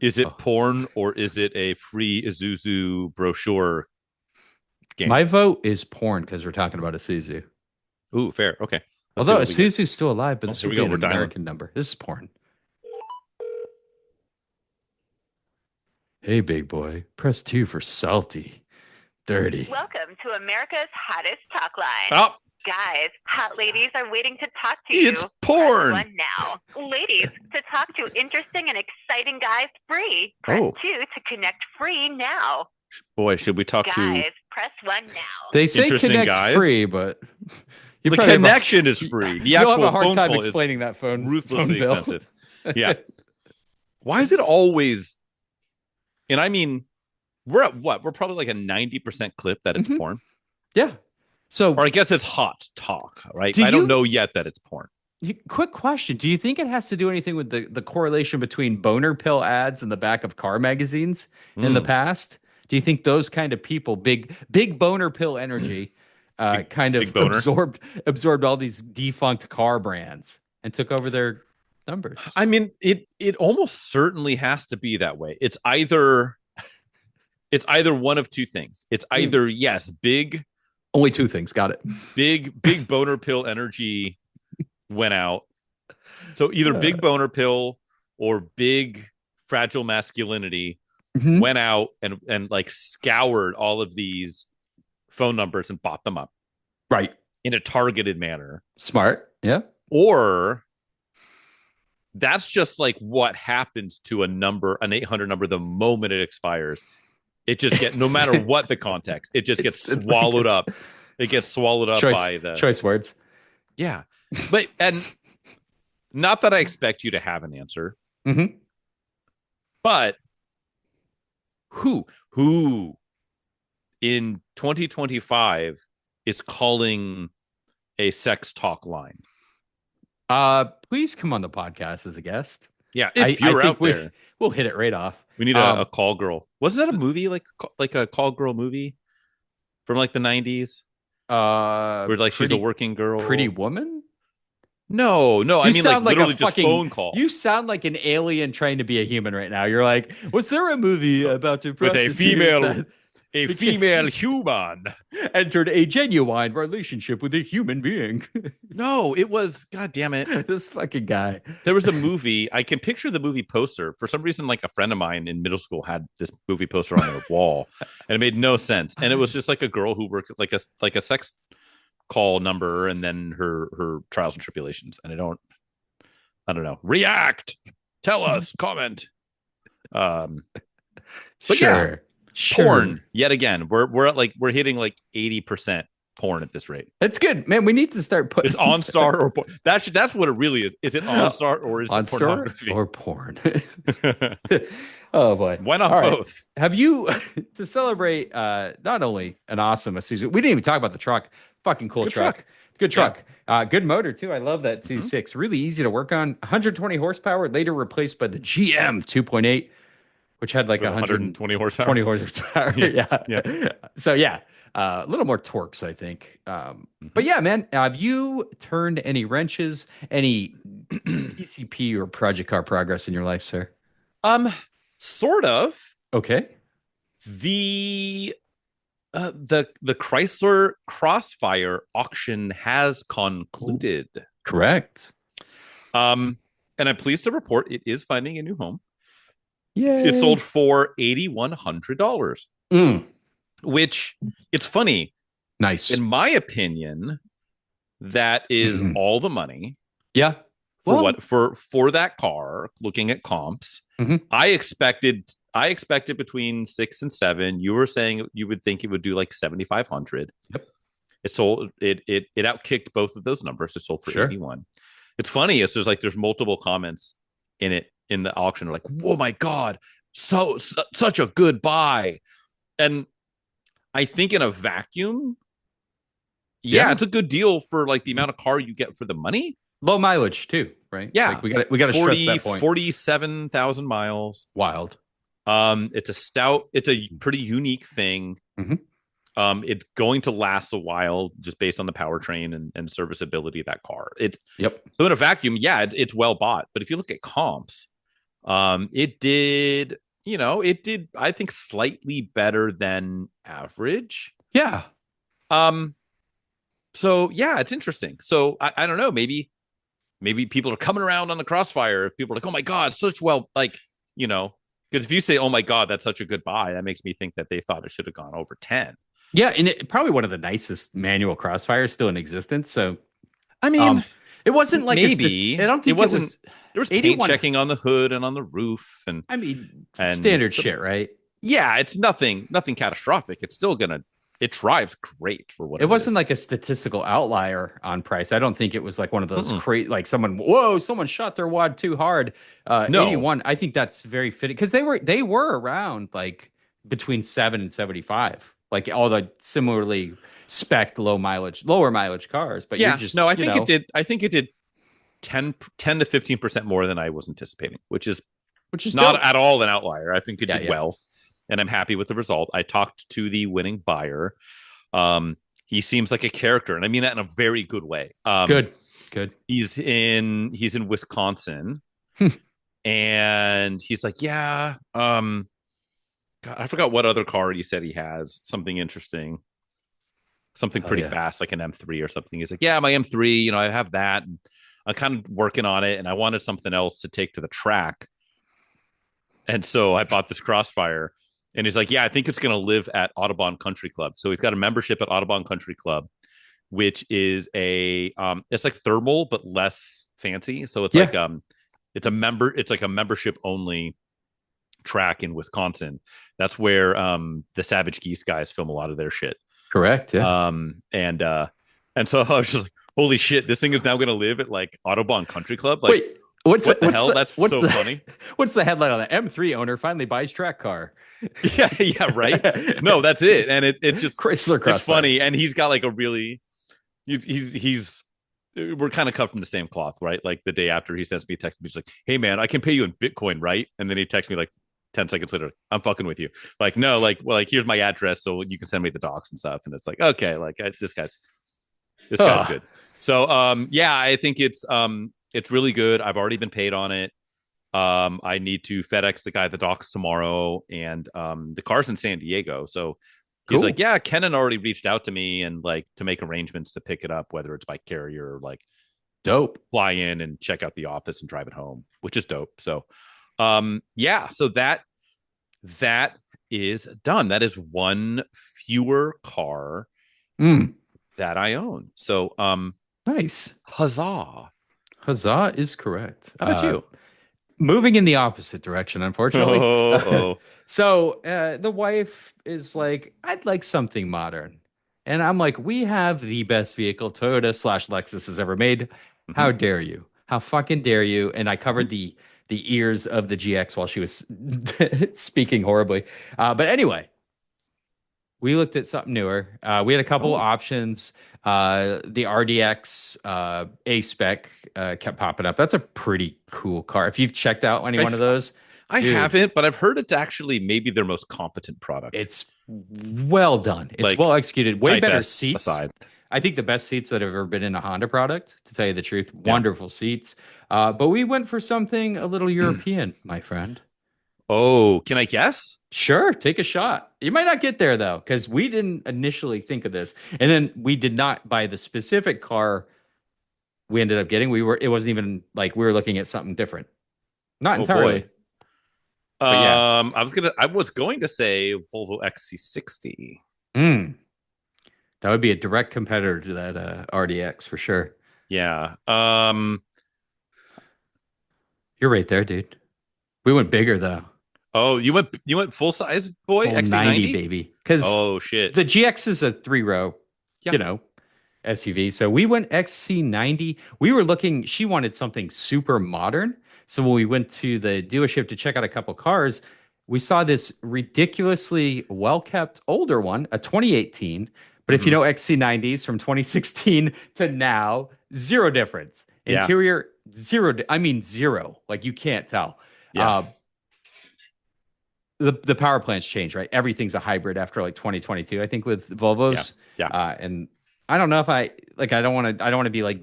is it porn or is it a free Isuzu brochure game? My vote is porn because we're talking about Isuzu. Ooh, fair. Okay. Although Isuzu's still alive, but this would be an American American number. This is porn. Hey, big boy. Press 2 for salty. Dirty. Welcome to America's hottest talk line. Oh. Guys, hot ladies are waiting to talk to you. It's porn. Press 1 now. Ladies, to talk to interesting and exciting guys free. Press 2 to connect free now. Boy, should we talk guys, press 1 now. They say connect free, but the connection is free. The you'll have a hard time explaining that phone ruthlessly bill. Expensive. Yeah. Why is it always? And I mean, we're at what? We're probably like a 90% clip that it's porn. Yeah. So, or I guess it's hot talk, right? I don't know yet that it's porn. Quick question. Do you think it has to do anything with the correlation between boner pill ads in the back of car magazines in the past? Do you think those kind of people, big boner pill energy, kind of absorbed all these defunct car brands and took over their numbers? I mean, it almost certainly has to be that way. It's either one of two things. It's either big. Only two things. Got it. Big boner pill energy went out. So either big boner pill or big fragile masculinity went out and like scoured all of these phone numbers and bought them up. Right. In a targeted manner. Smart. Yeah. Or that's just like what happens to a number, an 800 number, the moment it expires. It just gets, no matter what the context, it just gets swallowed up. It gets swallowed up by the choice words. Yeah. But and not that I expect you to have an answer, Mm-hmm. but who in 2025 is calling a sex talk line? Please come on the podcast as a guest. Yeah, if I you're think out there, we'll hit it right off. we need a call girl. Wasn't that a movie like a call girl movie from like the 90s? Where like she's a working girl. Pretty Woman? No, I mean like literally just phone call. You sound like an alien trying to be a human right now. You're like, was there a movie about a with a female human entered a genuine relationship with a human being? No, it was, god damn it. This fucking guy. There was a movie. I can picture the movie poster. For some reason, like a friend of mine in middle school had this movie poster on their wall, and it made no sense. And it was just like a girl who worked at like a sex call number, and then her trials and tribulations. And I don't know. React, tell us, comment. But Sure. Porn yet again. We're hitting like 80% porn at this rate. That's good, man. We need to start putting it's OnStar or porn. That's what it really is. Is it OnStar or is it pornography or porn? Oh boy, why not both? Have you to celebrate not only an awesome season? We didn't even talk about the truck. Fucking cool truck. Good truck. Yeah. Good motor too. I love that 2.6. Really easy to work on. 120 horsepower. Later replaced by the GM 2.8, which had like 120 horsepower. 20 horsepower. Yeah. So a little more torques, I think. But yeah, man, have you turned any wrenches, any PCP or project car progress in your life, sir? Sort of. Okay. The Chrysler Crossfire auction has concluded. Correct. And I'm pleased to report it is finding a new home. Yeah. It sold for $8,100. Which, it's funny. Nice. In my opinion, that is all the money. Yeah. For that car, looking at comps. I expected between 6 and 7. You were saying you would think it would do like 7,500. Yep. It sold it outkicked both of those numbers. It sold for 81. It's funny, there's multiple comments in the auction like, "Oh my god, such a good buy." And I think in a vacuum, it's a good deal for like the amount of car you get for the money. Low mileage too, right? Yeah, like we got to stress that point. 47,000 miles. Wild. It's a pretty unique thing. It's going to last a while just based on the powertrain and serviceability of that car. So in a vacuum, it's well bought. But if you look at comps, it did, I think slightly better than average. Yeah. So it's interesting. So I don't know, maybe people are coming around on the Crossfire. If people are like, "Oh my god, because if you say, "Oh my god, that's such a good buy," that makes me think that they thought it should have gone over 10. Yeah, and probably one of the nicest manual Crossfires still in existence. So, I mean, it wasn't like maybe I don't think it wasn't. There was paint 81 checking on the hood and on the roof, and I mean, standard shit, right? Yeah, it's nothing catastrophic. It's still it drives great for what it wasn't like a statistical outlier on price. I don't think it was like one of those crazy, like someone shot their wad too hard. No. 81. I think that's very fitting because they were around like between 7 and 75, like all the similarly spec'd lower mileage cars. But I think it did. I think it did 10 to 15% more than I was anticipating, which is not dope. At all an outlier. I think it did well. And I'm happy with the result. I talked to the winning buyer. He seems like a character, and I mean that in a very good way. Good. He's in Wisconsin, and he's like, God, I forgot what other car he said he has. Something interesting, something pretty fast, like an M3 or something. He's like, my M3. I have that. And I'm kind of working on it, and I wanted something else to take to the track. And so I bought this Crossfire. And he's like, I think it's going to live at Audubon Country Club. So he's got a membership at Audubon Country Club, which is it's like thermal, but less fancy. So it's like, it's like a membership only track in Wisconsin. That's where the Savage Geese guys film a lot of their shit. Correct. Yeah. And so I was just like, holy shit, this thing is now going to live at like Autobahn Country Club. Like, Wait, what's what the what's hell? That's so the, funny. What's the headline on that? M3 owner finally buys track car. Yeah, right. No, that's it. And it's just Chrysler Crossfire. it's funny. And he's got like a really he's we're kind of cut from the same cloth, right? Like the day after he sends me a text, he's like, "Hey man, I can pay you in Bitcoin, right?" And then he texts me like 10 seconds later, "I'm fucking with you." Like, no, like, well, like here's my address, so you can send me the docs and stuff. And it's like, okay, like this guy's good. So yeah, I think it's really good. I've already been paid on it. I need to FedEx the guy the docs tomorrow, and the car's in San Diego. So he's like, yeah, Kenan already reached out to me and like to make arrangements to pick it up, whether it's by carrier or like dope, fly in and check out the office and drive it home, which is dope. So yeah, so that is done. That is one fewer car that I own. So nice. Huzzah. Huzzah is correct. How about you? Moving in the opposite direction, unfortunately. So the wife is like, I'd like something modern. And I'm like, we have the best vehicle Toyota/Lexus has ever made. How dare you? How fucking dare you? And I covered the ears of the GX while she was speaking horribly. But anyway, we looked at something newer. We had a couple options. The RDX A-Spec kept popping up. That's a pretty cool car. If you've checked out any one of those. I haven't, but I've heard it's actually maybe their most competent product. It's well done. It's like, well executed. Way better seats. Aside. I think the best seats that have ever been in a Honda product, to tell you the truth. Wonderful seats. But we went for something a little European, my friend. Oh, can I guess? Sure, take a shot. You might not get there though, because we didn't initially think of this, and then we did not buy the specific car we ended up getting. It wasn't even like we were looking at something different. Not entirely. Boy. I was going to say Volvo XC60. That would be a direct competitor to that RDX for sure. Yeah. You're right there, dude. We went bigger though. Oh, you went full size, boy? XC90, 90 baby. Because shit, the GX is a 3-row, SUV. So we went XC90. We were looking. She wanted something super modern. So when we went to the dealership to check out a couple cars, we saw this ridiculously well-kept older one, a 2018. But if you know XC90s from 2016 to now, zero difference. Interior, zero. I mean, zero. Like you can't tell. Yeah. The power plant's changed, right? Everything's a hybrid after like 2022, I think, with Volvos. Yeah. And I don't know if I don't want to be like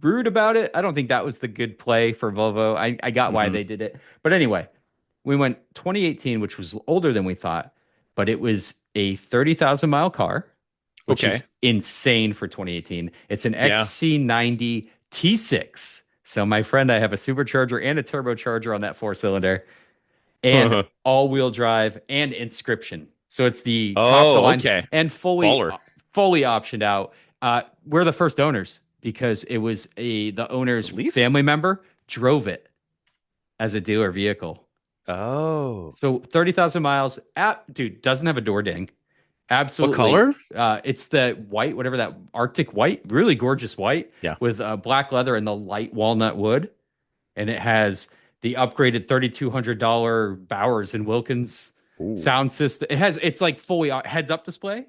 rude about it. I don't think that was the good play for Volvo. I got why they did it. But anyway, we went 2018, which was older than we thought, but it was a 30,000 mile car, which is insane for 2018. It's an XC90 T6. So my friend, I have a supercharger and a turbocharger on that 4-cylinder, and all-wheel drive and inscription. So it's the top of the line and fully optioned out. We're the first owners because it was the owner's family member drove it as a dealer vehicle. Oh, so 30,000 miles. Dude, doesn't have a door ding. Absolutely. What color? It's the white, whatever that Arctic white, really gorgeous white with black leather and the light walnut wood. And it has the upgraded $3,200 Bowers and Wilkins sound system. It's like fully heads up display,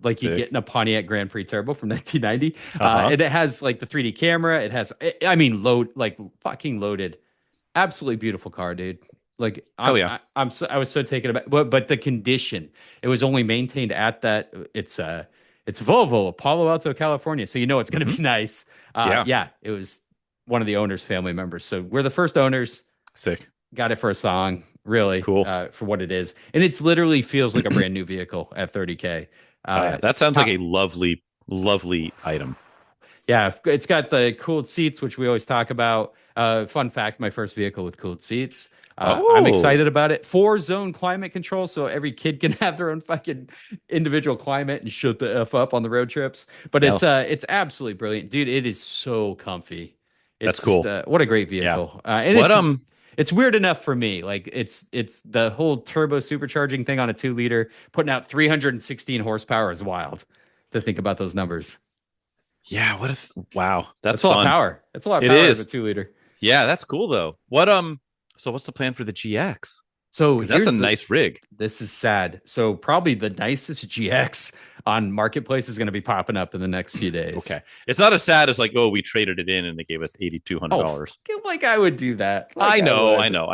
like you get in a Pontiac Grand Prix Turbo from 1990. And it has like the 3D camera. It has, fucking loaded. Absolutely beautiful car, dude. Like, I was so taken aback. But the condition, it was only maintained at that. It's Volvo, Palo Alto, California. So it's going to be nice. It was one of the owner's family members. So we're the first owners. Sick. Got it for a song. Really cool for what it is. And it's literally feels like a brand new vehicle at 30K. That sounds like a lovely, lovely item. Yeah, it's got the cooled seats, which we always talk about. Fun fact, my first vehicle with cooled seats. I'm excited about it. 4-zone climate control, so every kid can have their own fucking individual climate and shut the F up on the road trips. But it's absolutely brilliant. Dude, it is so comfy. That's cool. What a great vehicle. And it's weird enough for me. Like it's the whole turbo supercharging thing on a 2-liter, putting out 316 horsepower is wild to think about those numbers. Yeah. What if? Wow, that's a lot of fun. power. That's a lot of It power is. as a 2-liter. Yeah, that's cool though. So what's the plan for the GX? So Because that's a nice rig. This is sad. So probably the nicest GX on Marketplace is going to be popping up in the next few days. Okay, it's not as sad as like, oh, we traded it in and they gave us $8,200. Like I would do that. I know. I know.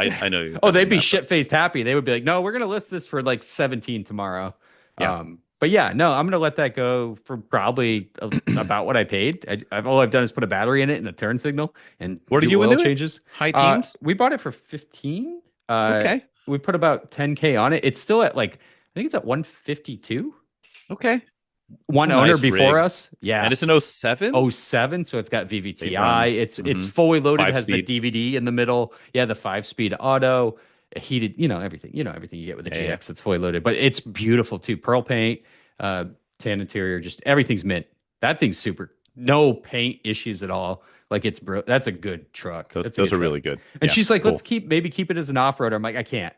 Oh, they'd be shit faced happy. They would be like, no, we're going to list this for like 17 tomorrow. Yeah. But yeah, no, I'm going to let that go for probably about what I paid. All I've done is put a battery in it and a turn signal and what are you oil into changes. High teens? We bought it for 15. Okay. We put about 10K on it. It's still at like, I think it's at 152. Okay. One That's a owner nice before rig. us. Yeah. And it's an 07? 07, so it's got VVTi. run. It's fully loaded. It has the 5-speed. DVD in the middle. Yeah, the 5-speed auto, heated, everything. Everything you get with the Yeah, GX that's fully loaded. But it's beautiful too. Pearl paint, tan interior, just everything's mint. That thing's super. No paint issues at all. Like that's a good truck. Those are really good. And Yeah, she's like, cool. let's keep it as an off-roader. I'm like, I can't.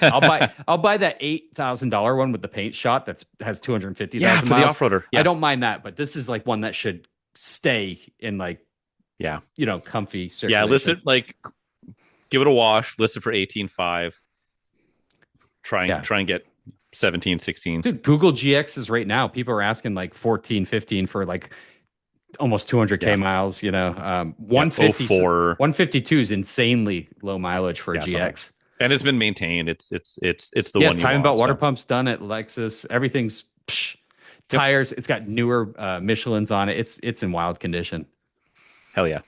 I'll buy that $8,000 one with the paint shot has 250,000 Yeah, for the miles. off-roader. Yeah. I don't mind that, but this is like one that should stay in like Yeah. comfy circulation. Yeah, listen, like give it a wash, listen for 18.5. Try and get 17, 16. Dude, Google GXs right now. People are asking like 14, 15 for like almost 200K miles, 150, 152 is insanely low mileage for a GX. And it's been maintained. It's the one. Time about water pumps done at Lexus. Everything's tires. It's got newer Michelin's on it. It's in wild condition. Hell yeah.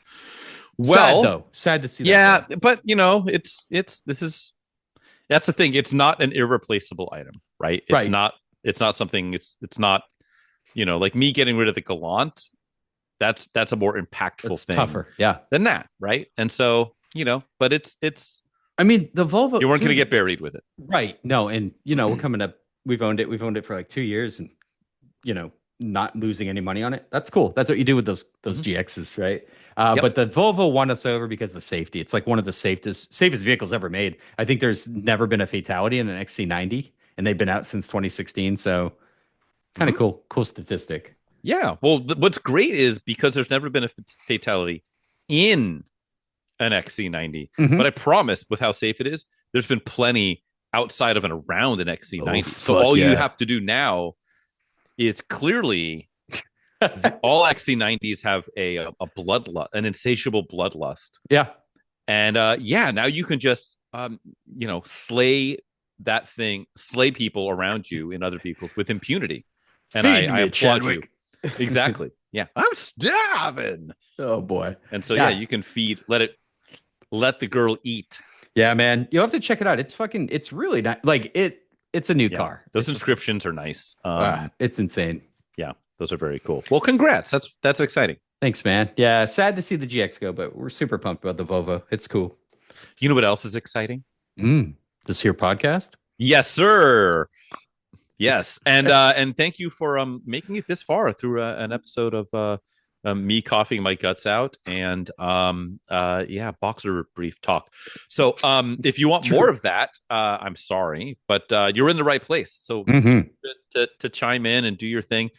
Well, sad to see. Yeah, but that's the thing. It's not an irreplaceable item, right? It's not something. It's not. Like me getting rid of the Galant. That's a more impactful thing. Tougher, than that, right? And so but it's. I mean, the Volvo. You weren't going to get buried with it, right? No, and we're coming up. We've owned it for like 2 years, and not losing any money on it. That's cool. That's what you do with those GXs, right? But the Volvo won us over because of the safety. It's like one of the safest vehicles ever made. I think there's never been a fatality in an XC90, and they've been out since 2016. So kind of cool statistic. Yeah. Well, what's great is because there's never been a fatality in an XC90, but I promise with how safe it is, there's been plenty outside of and around an XC90. So all you have to do now is clearly all XC90s have a bloodlust, an insatiable bloodlust. Yeah. And now you can just slay that thing, slay people around you in other vehicles with impunity. And I applaud you. Exactly. Yeah. I'm starving. Oh boy. And so you can let the girl eat. Yeah, man. You'll have to check it out. It's really not like it's a new car. Those inscriptions are nice. It's insane. Yeah, those are very cool. Well, congrats. That's exciting. Thanks, man. Yeah, sad to see the GX go, but we're super pumped about the Volvo. It's cool. You know what else is exciting? This here podcast? Yes, sir. Yes, and thank you for making it this far through an episode of me coughing my guts out and boxer brief talk. So if you want more of that, I'm sorry, but you're in the right place. So to chime in and do your thing.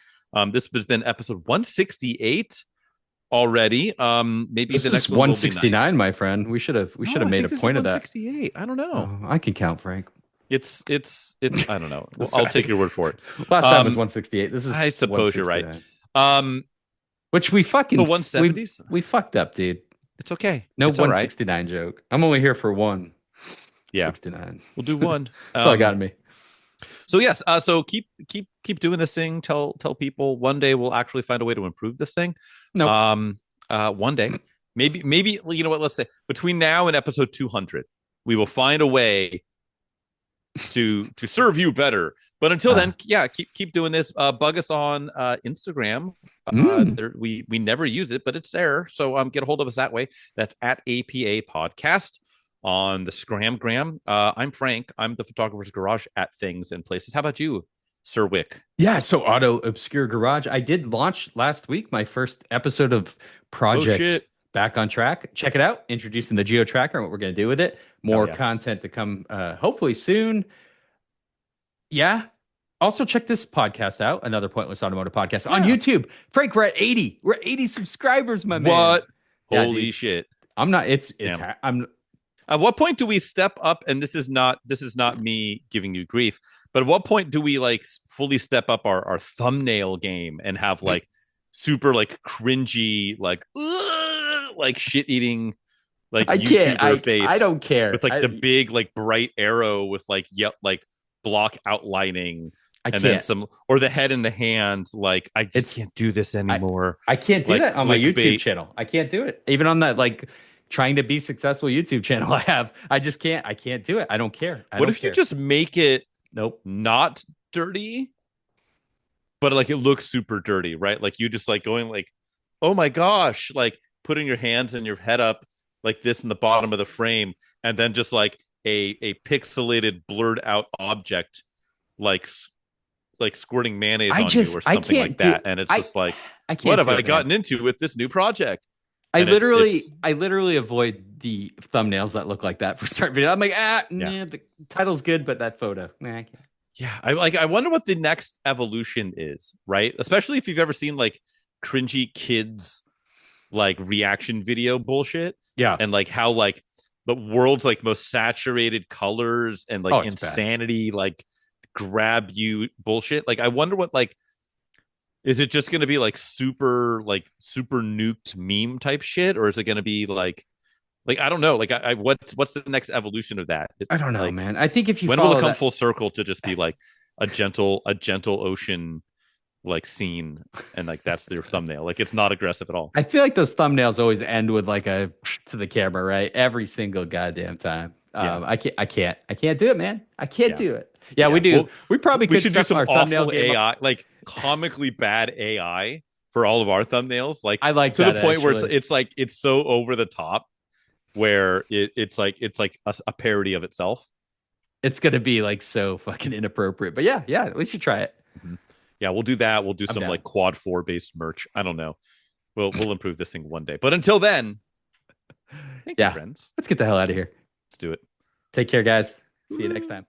This has been episode 168 already. Maybe this the next is 169, nice. My friend. We should have made a point of that. 168. I don't know. I can count, Frank. It's I don't know. I'll take your word for it. Last time was 168. This is I suppose you're right. Which we fucking 170s. We fucked up, dude. It's okay. No it's 169 right. Joke. I'm only here for one. Yeah, 69. We'll do one. That's all got me. So yes, so keep doing this thing. Tell people one day we'll actually find a way to improve this thing. No. One day, maybe you know what? Let's say between now and episode 200, we will find a way to serve you better. But until then, keep doing this. Bug us on Instagram. We never use it, but it's there. So get a hold of us that way. That's at APA Podcast on the Scramgram. I'm Frank. I'm the Photographer's Garage at Things and Places. How about you, Sir Wick? Yeah, so Auto Obscure Garage. I did launch last week my first episode of Project Back on Track. Check it out. Introducing the Geo Tracker and what we're going to do with it. More content to come hopefully soon. Yeah. Also, check this podcast out. Another Pointless Automotive podcast on Yeah. YouTube. Frank, we're at 80. We're 80 subscribers, my man. What? Yeah, Holy dude. shit. I'm not. It's. Damn. I'm. At what point do we step up? And this is not me giving you grief, but at what point do we like fully step up our thumbnail game and have like super like cringy like shit eating like I YouTuber can't. face? I don't care. With like the big like bright arrow with like like block outlining. I and can't. then some, or the head in the hand. Like I just can't do this anymore. I can't do like, that on my YouTube clickbait. channel. I can't do it. Even on that like trying to be successful YouTube channel I have. I just can't. I can't do it. I don't care. What if you just make it nope not dirty, but like it looks super dirty, right? Like you just like going like, oh my gosh, like putting your hands and your head up like this in the bottom of the frame, and then just like a pixelated blurred out object like squirting mayonnaise on you or something like that. And it's just like, what have I gotten into with this new project? I literally avoid the thumbnails that look like that for start video. I'm like, the title's good, but that photo, I can't. Yeah, I wonder what the next evolution is, right? Especially if you've ever seen like cringy kids like reaction video bullshit. Yeah. And like how like the world's like most saturated colors and like insanity like grab you bullshit. Like I wonder what like, is it just going to be like super nuked meme type shit, or is it going to be like I don't know, like I what's the next evolution of that? I don't know, like, man. I think if you when will it come full circle to just be like a gentle ocean like scene, and like that's their thumbnail, like it's not aggressive at all. I feel like those thumbnails always end with like a to the camera, right? Every single goddamn time. I can't do it, man. I can't do it. Yeah, we do. Well, we should do some awful AI, like comically bad AI for all of our thumbnails. Like I like to that, the point actually. where it's like it's so over the top, where it's like a parody of itself. It's gonna be like so fucking inappropriate. But yeah, we should try it. Mm-hmm. Yeah, we'll do that. We'll do some down. like quad 4 based merch. I don't know. We'll improve this thing one day. But until then, thank you, friends. Let's get the hell out of here. Let's do it. Take care, guys. See you next time.